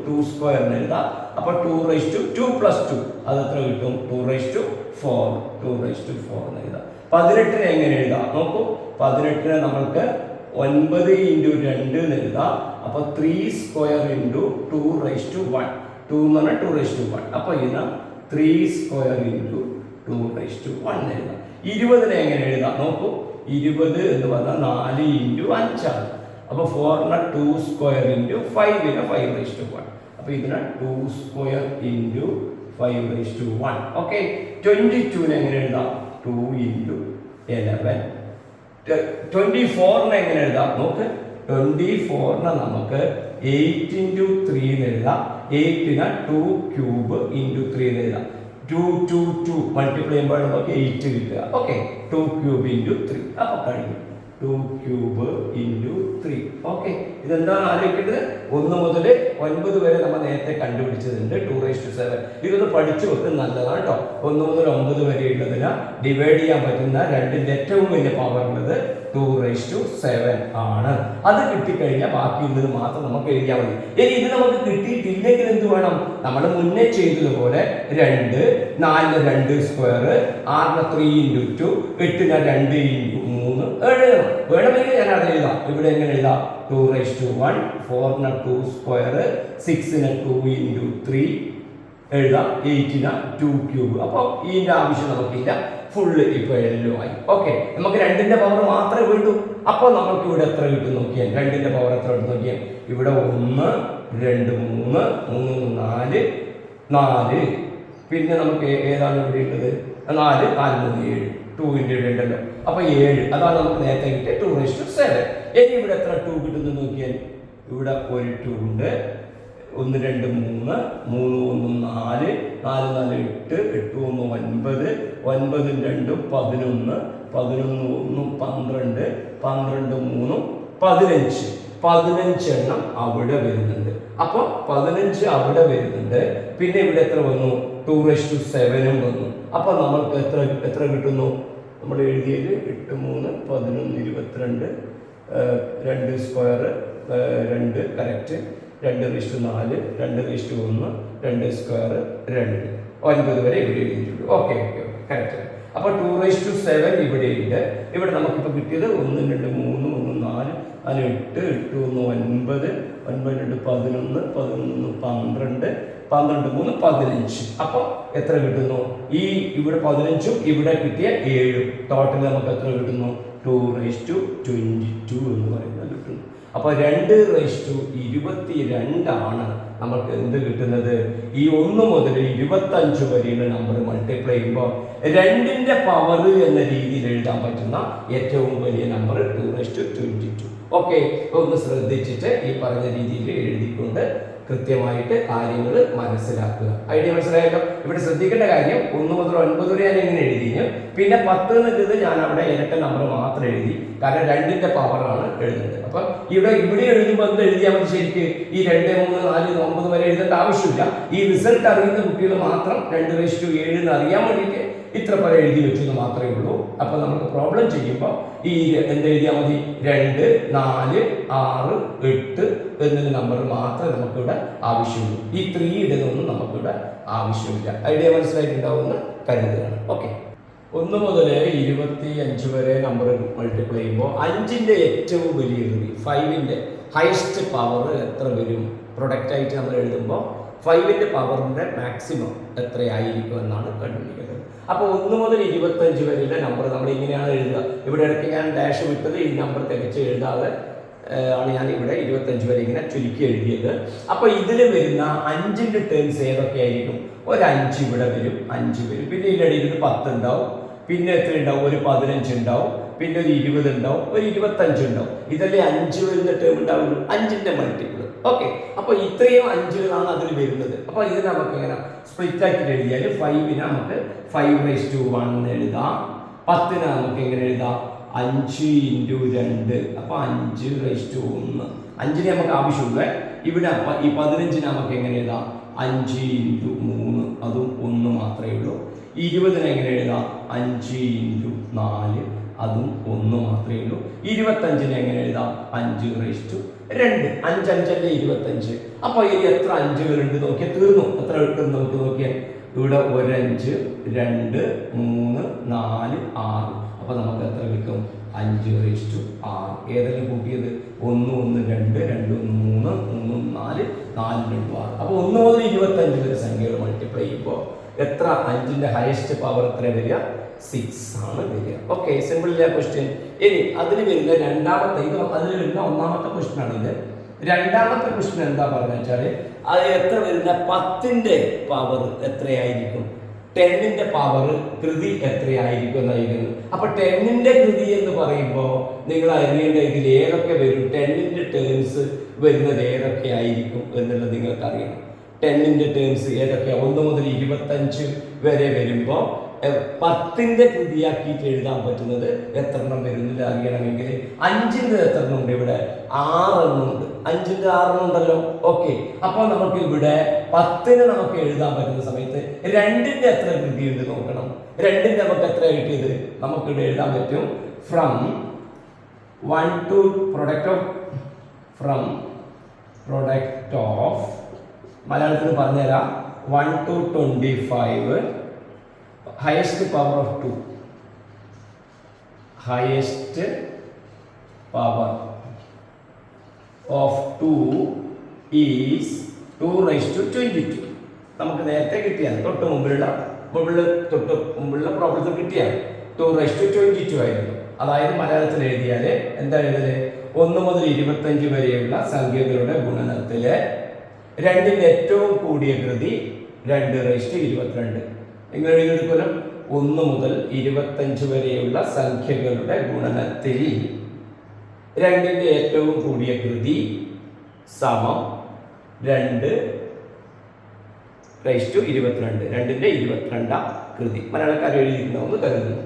2² എന്ന് എഴുതാം. അപ്പൊ 2⁻2 + 2 അത് എത്ര കിട്ടും? 2⁻4. 2⁻4 എന്ന് എഴുതാം. 18നെ എങ്ങനെ എഴുതാം നോക്കൂ. 18നെ നമ്മൾക്ക് 9 × 2 എന്ന് എഴുതാം. അപ്പൊ 3² × 2⁻1. 2 എന്ന് പറഞ്ഞാൽ 2⁻1. അപ്പൊ ഇതിന് 3² × 2⁻1 എഴുതാം. 20നെ എങ്ങനെ എഴുതാം നോക്കൂ. 20 എന്ന് പറഞ്ഞാൽ 4 × 5 ആണ്. അപ്പൊ 4നെ 2² × 5നെ 5⁻1. അപ്പൊ ഇതിന് 2² × 5⁻1. ഓക്കെ, 22നെ എങ്ങനെ എഴുതാം? 2 × 11. 24നെ എങ്ങനെ എഴുതാം നോക്ക്. 24നെ നമുക്ക് 8 × 3 എന്ന് എഴുതാം. 8നെ 2³ × 3 എന്ന് എഴുതാം. 2 മൾട്ടിപ്ലൈ ചെയ്യുമ്പോൾ നമുക്ക് 8 കിട്ടുക. ഓക്കെ, 2³ × 3. അപ്പൊ കഴിഞ്ഞു. 2³ × 3. ഓക്കെ, ഇതെന്താണ് ആലോചിക്കേണ്ടത്? 1 മുതൽ 9 വരെ നമ്മൾ നേരത്തെ കണ്ടുപിടിച്ചതുണ്ട്. 2⁻7. ഇതൊന്ന് പഠിച്ചു വെക്കുന്നത് നല്ലതാണ് കേട്ടോ. 1 മുതൽ 9 വരെ ഉള്ളതിന് ഡിവൈഡ് ചെയ്യാൻ പറ്റുന്ന 2ന്റെ ഏറ്റവും വലിയ പവർ ഉള്ളത് 2⁻7 ആണ്. അത് കിട്ടിക്കഴിഞ്ഞാൽ ബാക്കിയുള്ളത് മാത്രം നമുക്ക് എഴുതിയാൽ മതി. ഇനി ഇത് നമുക്ക് കിട്ടിയിട്ടില്ലെങ്കിൽ എന്ത് വേണം? നമ്മൾ മുന്നേ ചെയ്തതുപോലെ 2, 4ന് 2², 6ന് 3 × 2, 8ന് 2 × 3 എഴുതണം. വേണമെങ്കിൽ ഞാൻ അത് എഴുതാം. ഇവിടെ എങ്ങനെ എഴുതാം? 2⁻1, 4ന് 2², 6ന് 2 × 3 എഴുതാം, 8ന് 2³. അപ്പോൾ ഇതിന്റെ ആവശ്യം നമുക്കില്ല, ഫുള്ള് ഇപ്പൊ എഴുതുമായി. ഓക്കെ, നമുക്ക് 2ന്റെ പവർ മാത്രമേ വേണ്ടൂ. അപ്പോൾ നമുക്ക് ഇവിടെ എത്ര കിട്ടും നോക്കിയാൽ? 2ന്റെ പവർ എത്ര കിട്ടും നോക്കിയാൽ? ഇവിടെ 1, 2, 3, 3, 4, 4. പിന്നെ നമുക്ക് ഏതാണ് ഇവിടെ ഉള്ളത്? 4, 4, 3, 7. 2 × 2 ഉണ്ടല്ലോ. അപ്പൊ 7. അതാണ് നമുക്ക് നേരത്തെ കിട്ടിയ 2⁻7. ഇനി ഇവിടെ എത്ര 2 കിട്ടുന്നു നോക്കിയാൽ? ഇവിടെ ഒരു 2 ഉണ്ട്. 1, 2, 3, 3, 1, 4, 4, 4, 8, 8, 1, 9, 9, 2, 11, 11, 1, 12, 12, 3, 15. 15 എണ്ണം അവിടെ വരുന്നുണ്ട്. അപ്പൊ 15 അവിടെ വരുന്നുണ്ട്. പിന്നെ ഇവിടെ എത്ര വന്നു? 2⁻7 വന്നു. അപ്പൊ നമ്മൾക്ക് എത്ര കിട്ടുന്നു? നമ്മൾ എഴുതിയത് 8, 3, 11, 22, 2² 2 കറക്റ്റ്, 2⁻4, 2⁻1, 2² 2, 9 വരെ ഇവിടെ എഴുതിയിട്ടുള്ളൂ. Okay, correct. അപ്പൊ 2⁻7 ഇവിടെ ഉണ്ട്. ഇവിടെ നമുക്കിപ്പോൾ കിട്ടിയത് 1, 2, 3, 1, 4, 4, 8, 8, 1, 9, 9, 2, 11, 11, 12, 12, 3, 15. അപ്പോൾ എത്ര കിട്ടുന്നു? ഈ ഇവിടെ 15ഉം ഇവിടെ കിട്ടിയ 7. ടോട്ടൽ നമുക്ക് എത്ര കിട്ടുന്നു? 2⁻22 എന്ന് പറയുന്നത് കിട്ടുന്നു. അപ്പോൾ 2⁻22 ആണ് നമുക്ക് എന്ത് കിട്ടുന്നത്? ഈ 1 മുതൽ 25 വരെയുള്ള നമ്പർ മൾട്ടിപ്ലൈ ചെയ്യുമ്പോൾ 2ന്റെ പവർ എന്ന രീതിയിൽ എഴുതാൻ പറ്റുന്ന ഏറ്റവും വലിയ നമ്പർ 2⁻22. ഓക്കെ, ഒന്ന് ശ്രദ്ധിച്ചിട്ട് ഈ പറഞ്ഞ രീതിയിൽ എഴുതിക്കൊണ്ട് കൃത്യമായിട്ട് കാര്യങ്ങൾ മനസ്സിലാക്കുക. ഐഡിയ മനസ്സിലായല്ലോ? ഇവിടെ ശ്രദ്ധിക്കേണ്ട കാര്യം 1 മുതൽ 9 വരെ ഞാൻ എങ്ങനെ എഴുതിഞ്ഞു, പിന്നെ 10 എന്നുള്ളത് ഞാൻ അവിടെ ഇരട്ട നമ്പർ മാത്രം എഴുതി, കാരണം 2ന്റെ പവറാണ് എഴുതുന്നത്. അപ്പൊ ഇവിടെ എഴുതുമ്പോൾ എന്ത് എഴുതിയാൽ മതി? ശരിക്ക് ഈ 2, 3, 4, 9 വരെ എഴുതേണ്ട ആവശ്യമില്ല. ഈ റിസൾട്ട് അറിയുന്ന കുട്ടികൾ മാത്രം 2:7 എന്ന് അറിയാൻ വേണ്ടിയിട്ട് ഇത്ര പോലെ എഴുതി വെച്ചെന്ന് മാത്രമേ ഉള്ളൂ. അപ്പൊ നമുക്ക് പ്രോബ്ലം ചെയ്യുമ്പോൾ ഈ എന്ത് എഴുതിയാൽ മതി? 2, 4, 6, 8 എന്നൊരു നമ്പർ മാത്രമേ നമുക്കിവിടെ ആവശ്യമുള്ളൂ. ഈ 3 ഇടുന്നൊന്നും നമുക്കിവിടെ ആവശ്യമില്ല. ഐഡിയ മനസ്സിലായിട്ടുണ്ടാവുമെന്ന് കരുതുകയാണ്. ഓക്കെ, 1 മുതൽ 25 വരെ നമ്പർ മൾട്ടിപ്ലൈ ചെയ്യുമ്പോൾ 5ന്റെ ഏറ്റവും വലിയ കൃതി 5ന്റെ ഹയസ്റ്റ് പവർ എത്ര വരും? പ്രൊഡക്റ്റ് ആയിട്ട് നമ്മൾ എഴുതുമ്പോൾ 5ന്റെ പവറിന്റെ മാക്സിമം എത്രയായിരിക്കും എന്നാണ് കണ്ടുപിടിക്കുന്നത്. അപ്പോൾ 1 മുതൽ 25 വരെയുള്ള നമ്പർ നമ്മൾ ഇങ്ങനെയാണ് എഴുതുക. ഇവിടെ ഇടയ്ക്ക് ഞാൻ ഡാഷ് വിട്ടത് ഈ നമ്പർ തികച്ച് എഴുതാതെ ആണ് ഞാൻ ഇവിടെ 25 വരെ ഇങ്ങനെ ചുരുക്കി എഴുതിയത്. അപ്പോൾ ഇതിൽ വരുന്ന 5ന്റെ ടേംസ് ഏതൊക്കെ ആയിരിക്കും? ഒരു 5 ഇവിടെ വരും, 5 വരും. പിന്നെ ഇതിൻ്റെ ഇടയിൽ 10 ഉണ്ടാവും, പിന്നെ എത്ര ഉണ്ടാവും? ഒരു 15 ഉണ്ടാവും, പിന്നെ ഒരു 20 ഉണ്ടാവും, ഒരു 25 ഉണ്ടാവും. ഇതല്ലേ 5 വരുന്ന ടേം ഉണ്ടാവുള്ളൂ, 5ന്റെ മൾട്ടിപ്പിൾ. ഓക്കെ, അപ്പൊ ഇത്രയും 5കളാണ് അതിൽ വരുന്നത്. അപ്പൊ ഇത് നമുക്ക് എങ്ങനെ സ്പ്ലിറ്റ് ആക്കിയിട്ട് എഴുതിയാൽ 5നെ നമുക്ക് 5:1 എഴുതാം, 10നെ നമുക്ക് എങ്ങനെ എഴുതാം? 5 × 2, അപ്പൊ 5:1. 5നെ നമുക്ക് ആവശ്യമുള്ളൂ ഇവിടെ. ഈ 15നെ നമുക്ക് എങ്ങനെ എഴുതാം? 5 × 3, അതും 1 മാത്രമേ ഉള്ളൂ. 20നെ എങ്ങനെ എഴുതാം? 5 × 4, അതും 1 മാത്രമേ ഉള്ളൂ. 25നെ എങ്ങനെ എഴുതാം? 5:2. 5 5 25. അപ്പൊ ഇനി എത്ര 5കളുണ്ട് നോക്കിയാൽ തീർന്നു. എത്ര കിട്ടും നമുക്ക് നോക്കിയാൽ? ഇവിടെ 1 5, 2, 3, 4, 6. അപ്പൊ നമുക്ക് എത്ര കിട്ടും? 5:6. ഏതെല്ലാം കൂട്ടിയത്? 1 1 2, 2 1 3, 3 4, 4 2 6. അപ്പൊ 1 മുതൽ 25 വരെ സംഖ്യകൾ മൾട്ടിപ്ലൈ ചെയ്യുമ്പോൾ എത്ര? 5ന്റെ ഹയസ്റ്റ് പവർ എത്ര വരിക? 6 ആണ് വരിക. ഓക്കെ, സിമ്പിൾ ഇല്ല ക്വസ്റ്റ്യൻ. ഇനി അതിൽ വരുന്ന രണ്ടാമത്തെ, ഇത് അതിൽ വരുന്ന ഒന്നാമത്തെ ക്വസ്റ്റ്യൻ ആണ് ഇത്. രണ്ടാമത്തെ ക്വസ്റ്റ്യൻ എന്താ പറഞ്ഞു വെച്ചാൽ അത് എത്ര വരുന്ന 10ന്റെ പവർ എത്രയായിരിക്കും? 10ന്റെ പവർ കൃതി എത്രയായിരിക്കും എന്നായിരിക്കുന്നു. അപ്പൊ 10ന്റെ കൃതി എന്ന് പറയുമ്പോൾ നിങ്ങൾ അറിയേണ്ട ഇതിൽ ഏതൊക്കെ വരും? 10ന്റെ ടേംസ് വരുന്നത് ഏതൊക്കെ ആയിരിക്കും എന്നുള്ളത് നിങ്ങൾക്ക് അറിയണം. 10ന്റെ ടേംസ് ഏതൊക്കെയാണ്? 1 മുതൽ 25 വരെ വരുമ്പോൾ 10ന്റെ കൃതിയാക്കിയിട്ട് എഴുതാൻ പറ്റുന്നത് എത്ര എണ്ണം വരുന്നില്ല അറിയണമെങ്കിൽ 5ന്റെ എത്ര എണ്ണം ഉണ്ട്? ഇവിടെ 6 എണ്ണം ഉണ്ട്. 5ന്റെ 6 എണ്ണം ഉണ്ടല്ലോ. ഓക്കെ, അപ്പോൾ നമുക്ക് ഇവിടെ 10ന് നമുക്ക് എഴുതാൻ പറ്റുന്ന സമയത്ത് 2ന്റെ എത്ര കൃതി ഉണ്ട് നോക്കണം. 2ന്റെ നമുക്ക് എത്ര കിട്ടിയത്? നമുക്കിവിടെ എഴുതാൻ പറ്റും ഫ്രം 1 to പ്രൊഡക്റ്റ് ഓഫ് മലയാളത്തിൽ പറഞ്ഞുതരാം. 1 to 25, highest power of 2. Highest power of 2 is 2:22. നമുക്ക് നേരത്തെ കിട്ടിയാണ്, തൊട്ട് മുമ്പിലുള്ള പ്രോബ്ലത്തിൽ കിട്ടിയാണ് 2:22 ആയിരുന്നു. അതായത് മലയാളത്തിൽ എഴുതിയാൽ എന്താ എഴുതല്? 1 മുതൽ 25 വരെയുള്ള സംഖ്യകളുടെ ഗുണനത്തില് 2ന്റെ ഏറ്റവും കൂടിയ കൃതി 2:22. നിങ്ങൾ എഴുതിയെടുക്കുമല്ലോ. 1 മുതൽ 25 വരെയുള്ള സംഖ്യകളുടെ ഗുണനത്തിൽ 2ന്റെ ഏറ്റവും കൂടിയ കൃതി സമം 2:22. 2ന്റെ 22ാം കൃതി മലയാളക്കാർ എഴുതിയിട്ടുണ്ടാവുമെന്ന് കരുതുന്നു.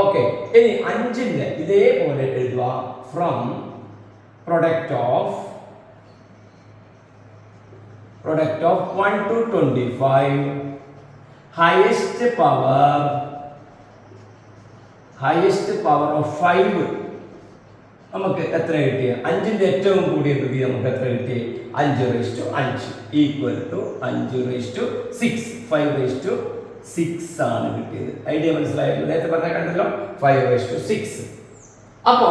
ഓക്കെ, ഇനി 5ന്റെ ഇതേപോലെ എഴുതുക. From product of 1 to 25, highest power of 5 നമുക്ക് എത്ര കിട്ടിയ? 5ന്റെ ഏറ്റവും കൂടിയ കൃതി നമുക്ക് എത്ര കിട്ടിയ? 5:5 ഈക്വൽ ടു 5:6. 5:6 ആണ് കിട്ടിയത്. ഐഡിയ മനസ്സിലായല്ലോ? നേരത്തെ പറഞ്ഞ കണ്ടല്ലോ, 5:6. അപ്പോ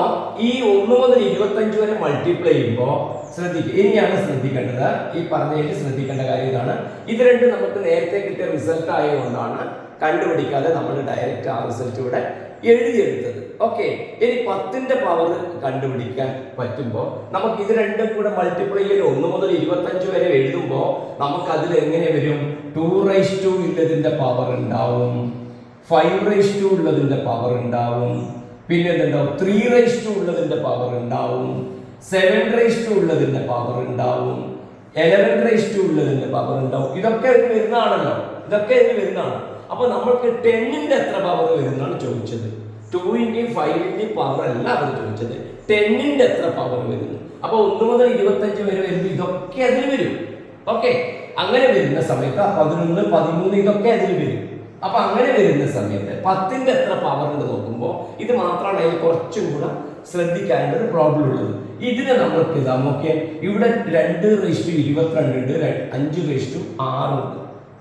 ഈ 1 മുതൽ 25 വരെ മൾട്ടിപ്ലൈ ചെയ്യുമ്പോൾ ശ്രദ്ധിക്കുക, ഇനിയാണ് ശ്രദ്ധിക്കേണ്ടത്. ഈ പറഞ്ഞതിൽ ശ്രദ്ധിക്കേണ്ട കാര്യം ഇതാണ്. ഇത് രണ്ടും നമുക്ക് നേരത്തെ കിട്ടിയ റിസൾട്ട് ആയതുകൊണ്ടാണ് കണ്ടുപിടിക്കാതെ നമ്മൾ ഡയറക്റ്റ് ആ റിസൾട്ട് ഇവിടെ എഴുതിയെടുത്തത്. ഓക്കെ, ഇനി 10ന്റെ പവർ കണ്ടുപിടിക്കാൻ പറ്റുമ്പോൾ നമുക്ക് ഇത് രണ്ടും കൂടെ മൾട്ടിപ്ലൈ ചെയ്ത് 1 മുതൽ 25 വരെ എഴുതുമ്പോൾ നമുക്ക് അതിൽ എങ്ങനെ വരും? 2:2 ഉള്ളതിന്റെ പവർ ഉണ്ടാവും, 5:2 ഉള്ളതിന്റെ പവർ ഉണ്ടാവും, പിന്നെ എന്തുണ്ടാവും? 3:2 ഉള്ളതിന്റെ പവർ ഉണ്ടാവും, 7:2 ഉള്ളതിന്റെ പവർ ഉണ്ടാവും, 11:2 ഉള്ളതിന്റെ പവർ ഉണ്ടാവും. ഇതൊക്കെ വരുന്നതാണല്ലോ, ഇതൊക്കെ വരുന്നതാണ്. അപ്പൊ നമ്മൾക്ക് 10ന്റെ എത്ര പവർ വരുന്നതാണ് ചോദിച്ചത്. 2ന്റെയും 5ന്റെയും പവർ അല്ല അവർ ചോദിച്ചത്, 10ന്റെ എത്ര പവർ വരുന്നു. അപ്പൊ 1 മുതൽ 25 വരെ വരുമ്പോൾ ഇതൊക്കെ അതിൽ വരും. ഓക്കെ, അങ്ങനെ വരുന്ന സമയത്ത് 11, 13 ഇതൊക്കെ അതിൽ വരും. അപ്പൊ അങ്ങനെ വരുന്ന സമയത്ത് 10ന്റെ എത്ര പവർ ഉണ്ട് നോക്കുമ്പോൾ ഇത് മാത്രമാണ് അതിൽ കുറച്ചും കൂടെ ശ്രദ്ധിക്കാനുള്ള ഒരു പ്രോബ്ലം ഉള്ളത്. ഇതിനെ നമ്മൾക്ക് ഇതാ നോക്കിയാൽ ഇവിടെ 2:22 ഉണ്ട്, 5:6 ഉണ്ട്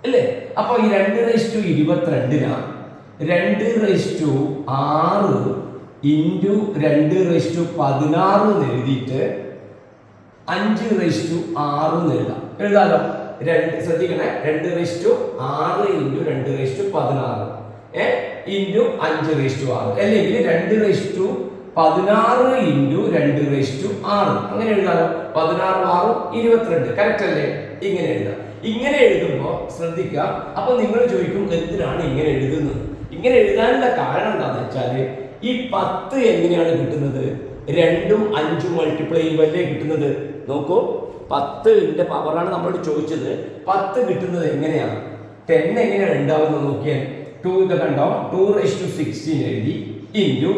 അല്ലേ. അപ്പൊ ഈ 2:22 2:6 ഇൻറ്റു 2:16 എഴുതിയിട്ട് 5:6 എഴുതാം. എഴുതാലോ. ശ്രദ്ധിക്കണേ, 2:6 ഇൻറ്റു 2:16 ഇൻറ്റു 5:6 അല്ലെങ്കിൽ 2:16 ഇൻറ്റു 2:6 അങ്ങനെ എഴുതാലോ. 16 6 22 കറക്റ്റ് അല്ലേ? ഇങ്ങനെ എഴുതാം. ഇങ്ങനെ എഴുതുമ്പോൾ ശ്രദ്ധിക്കുക. അപ്പൊ നിങ്ങൾ ചോദിക്കും എന്തിനാണ് ഇങ്ങനെ എഴുതുന്നത്? ഇങ്ങനെ എഴുതാനുള്ള കാരണം എന്താണെന്ന് വെച്ചാൽ ഈ 10 എങ്ങനെയാണ് കിട്ടുന്നത്? 2ഉം 5ഉം മൾട്ടിപ്ലൈ ചെയ്യുമ്പോഴല്ലേ കിട്ടുന്നത്. നോക്കൂ, 10ന്റെ പവറാണ് നമ്മളോട് ചോദിച്ചത്. 10 കിട്ടുന്നത് എങ്ങനെയാണ്? 10 എങ്ങനെയാണ് ഉണ്ടാവുന്നത് നോക്കിയാൽ 2 ഇത് കണ്ടോ, 2:16 എഴുതി into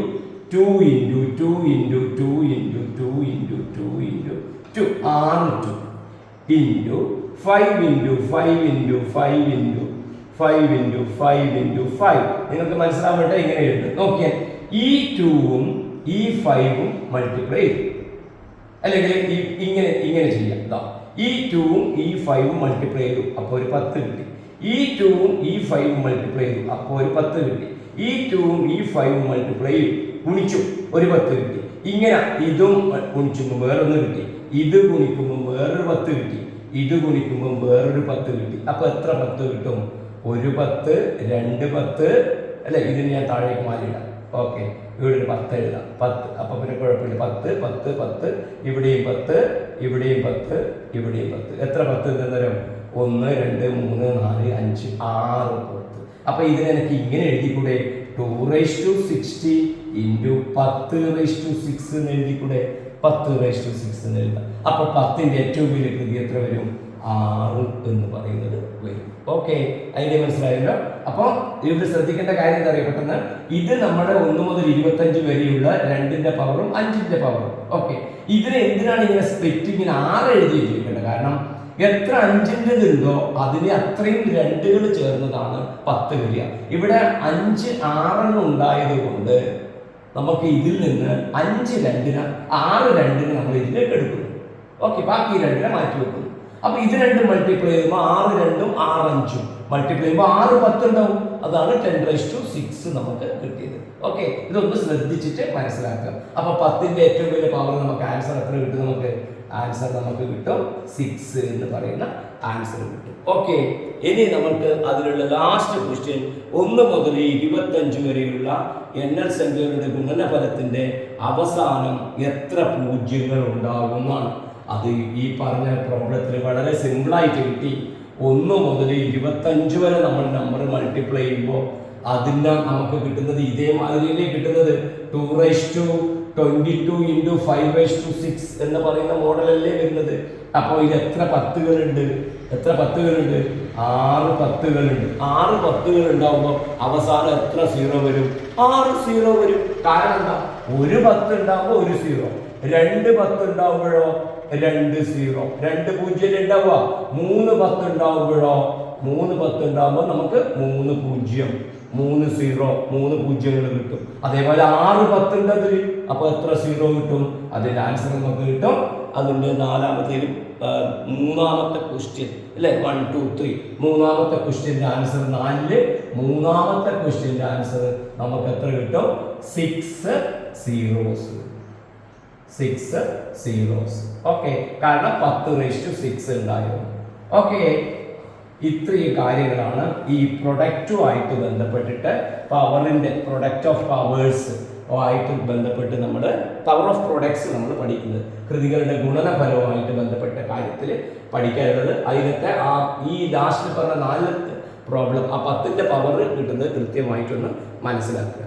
2 into 2 into 2 into 2 into 2 into 2 6 into 5 into 5 into 5 into 5 into 5 into 5. നിങ്ങൾക്ക് മനസ്സിലാൻ വേണ്ടി ഇങ്ങനെ എഴുതും. നോക്കിയാൽ ഈ 2ഉം ഈ 5ഉം മൾട്ടിപ്ലൈ ചെയ്യും. അല്ലെങ്കിൽ ഇങ്ങനെ ചെയ്യാം. ഈ 2ഉം ഈ 5ഉം മൾട്ടിപ്ലൈ ചെയ്തു, അപ്പോൾ ഒരു 10 കിട്ടി. ഈ 2ഉം ഈ 5ഉം മൾട്ടിപ്ലൈ ചെയ്തു, അപ്പോൾ ഒരു 10 കിട്ടി. ഈ 2ഉം ഈ 5ഉം മൾട്ടിപ്ലൈ ചെയ്തു, ഗുണിച്ചു, ഒരു 10 കിട്ടി. ഇങ്ങനെ ഇതും ഗുണിച്ചുമ്പോൾ വേറൊന്ന് കിട്ടി, ഇത് ഗുണിക്കുമ്പോൾ വേറൊരു 10 കിട്ടി, ഇത് ഗുണിക്കുമ്പോൾ വേറൊരു 10 കിട്ടി. അപ്പൊ എത്ര 10 കിട്ടും? ഒരു 10, 2 10 അല്ലെ. ഇതിന് ഞാൻ താഴേക്ക് മാറിയിടാം. ഓക്കെ, ഇവിടെ ഒരു 10 എഴുതാം. 10 അപ്പൊ പിന്നെ കുഴപ്പമില്ല. 10 10 10 ഇവിടെയും 10 ഇവിടെയും 10 ഇവിടെയും 10. എത്ര 10 എന്നേരം? 1 2 3 4 5 6 10. അപ്പൊ ഇതിനെ എനിക്ക് ഇങ്ങനെ എഴുതിക്കൂടെ? 2:60 ഇൻറ്റു 10:6 എന്ന് എഴുതിക്കൂടെ? 10:6 എന്ന് എഴുതാം. അപ്പൊ 10ന്റെ ഏറ്റവും വലിയ കൃതി എത്ര വരും? 6 എന്ന് പറയുന്നത് വരും. ഓക്കെ, അതിന്റെ മനസ്സിലായല്ലോ. അപ്പൊ ഇവിടെ ശ്രദ്ധിക്കേണ്ട കാര്യം എന്താ പറയുക പെട്ടെന്ന്, ഇത് നമ്മുടെ 1 മുതൽ 25 വരെയുള്ള 2ന്റെ പവറും 5ന്റെ പവറും. ഓക്കെ, ഇതിനെ എന്തിനാണ് ഇങ്ങനെ സ്പ്ലിറ്റ് ഇങ്ങനെ 6 എഴുതി വെച്ചിരിക്കേണ്ടത്? കാരണം എത്ര 5ൻ്റെത് ഉണ്ടോ അതിന് അത്രയും 2കൾ ചേർന്നതാണ് 10 വരിക. ഇവിടെ 5 6 ഉണ്ടായത് കൊണ്ട് നമുക്ക് ഇതിൽ നിന്ന് 5 2 6 2 നമ്മൾ ഇതിലേക്ക് എടുക്കുന്നു. ഓക്കെ, ബാക്കി 2 മാറ്റി വെക്കുന്നു. അപ്പൊ ഇത് രണ്ടും മൾട്ടിപ്ലൈ ചെയ്യുമ്പോൾ 6 2ഉം 6 5ഉം മൾട്ടിപ്ലൈ ചെയ്യുമ്പോൾ 6 10 ഉണ്ടാവും. അതാണ് 10⁻6 നമുക്ക് കിട്ടിയത്. ഓക്കെ, ഇതൊന്ന് ശ്രദ്ധിച്ചിട്ട് മനസ്സിലാക്കുക. അപ്പൊ 10ന്റെ ഏറ്റവും വലിയ പവർ നമുക്ക് ആൻസർ എത്ര കിട്ടും? നമുക്ക് ആൻസർ നമുക്ക് കിട്ടും 6 എന്ന് പറയുന്ന ആൻസർ കിട്ടും. ഓക്കെ, ഇനി നമുക്ക് അതിലുള്ള ലാസ്റ്റ് ക്വസ്റ്റ്യൻ 1 മുതൽ 25 വരെയുള്ള എണ്ണൽ സംഖ്യകളുടെ ഗുണനഫലത്തിന്റെ അവസാനം എത്ര പൂജ്യങ്ങൾ ഉണ്ടാകുന്നതാണ്. അത് ഈ പറഞ്ഞ പ്രോബ്ലത്തിൽ വളരെ സിമ്പിളായിട്ട് കിട്ടി. 1 മുതൽ 25 വരെ നമ്മൾ നമ്പർ മൾട്ടിപ്ലൈ ചെയ്യുമ്പോൾ അതിന് നമുക്ക് കിട്ടുന്നത് ഇതേമാതിരിയല്ലേ കിട്ടുന്നത്? 2:22 ഇൻറ്റു 5:6 എന്ന് പറയുന്ന മോഡലല്ലേ വരുന്നത്. അപ്പോൾ ഇത് എത്ര 10കളുണ്ട്? എത്ര 10കളുണ്ട്? 6 10കളുണ്ട്. 6 10കൾ ഉണ്ടാവുമ്പോൾ അവസാനം എത്ര 0 വരും? 6 0 വരും. കാരണം എന്താ? ഒരു 10 ഉണ്ടാവുമ്പോൾ ഒരു 0, 2 10 ഉണ്ടാവുമ്പോഴോ 2 0, 2 0 ഉണ്ടാവുക. 3 10 ഉണ്ടാവുമ്പോഴോ 3 10 ഉണ്ടാവുമ്പോൾ നമുക്ക് 3 0, 3 0, 3 പൂജ്യങ്ങൾ കിട്ടും. അതേപോലെ 6 10 ഉണ്ട് അതിൽ, അപ്പൊ എത്ര 0 കിട്ടും? അതിന്റെ ആൻസർ നമുക്ക് കിട്ടും. അതിന്റെ മൂന്നാമത്തെ ക്വസ്റ്റ്യൻ അല്ലെ, 1 2 3 മൂന്നാമത്തെ ക്വസ്റ്റ്യന്റെ ആൻസർ 4. മൂന്നാമത്തെ ക്വസ്റ്റ്യന്റെ ആൻസർ നമുക്ക് എത്ര കിട്ടും? 6 zeros. 6 zeros. ഓക്കെ, കാരണം 10⁻6 ഉണ്ടായിരുന്നു. ഓക്കെ, ഇത്രയും കാര്യങ്ങളാണ് ഈ പ്രൊഡക്റ്റുമായിട്ട് ബന്ധപ്പെട്ടിട്ട് പവറിന്റെ പ്രൊഡക്റ്റ് ഓഫ് പവേഴ്സ് ആയിട്ട് ബന്ധപ്പെട്ട് നമ്മൾ പവർ ഓഫ് പ്രൊഡക്ട്സ് നമ്മൾ പഠിക്കുന്നത്. കൃതികളുടെ ഗുണനഫലവുമായിട്ട് ബന്ധപ്പെട്ട കാര്യത്തിൽ പഠിക്കാനുള്ളത്. അതിലത്തെ ഈ ലാസ്റ്റ് പറഞ്ഞ 4 പ്രോബ്ലം, ആ 10ന്റെ പവർ കിട്ടുന്നത് കൃത്യമായിട്ടൊന്ന് മനസ്സിലാക്കുക.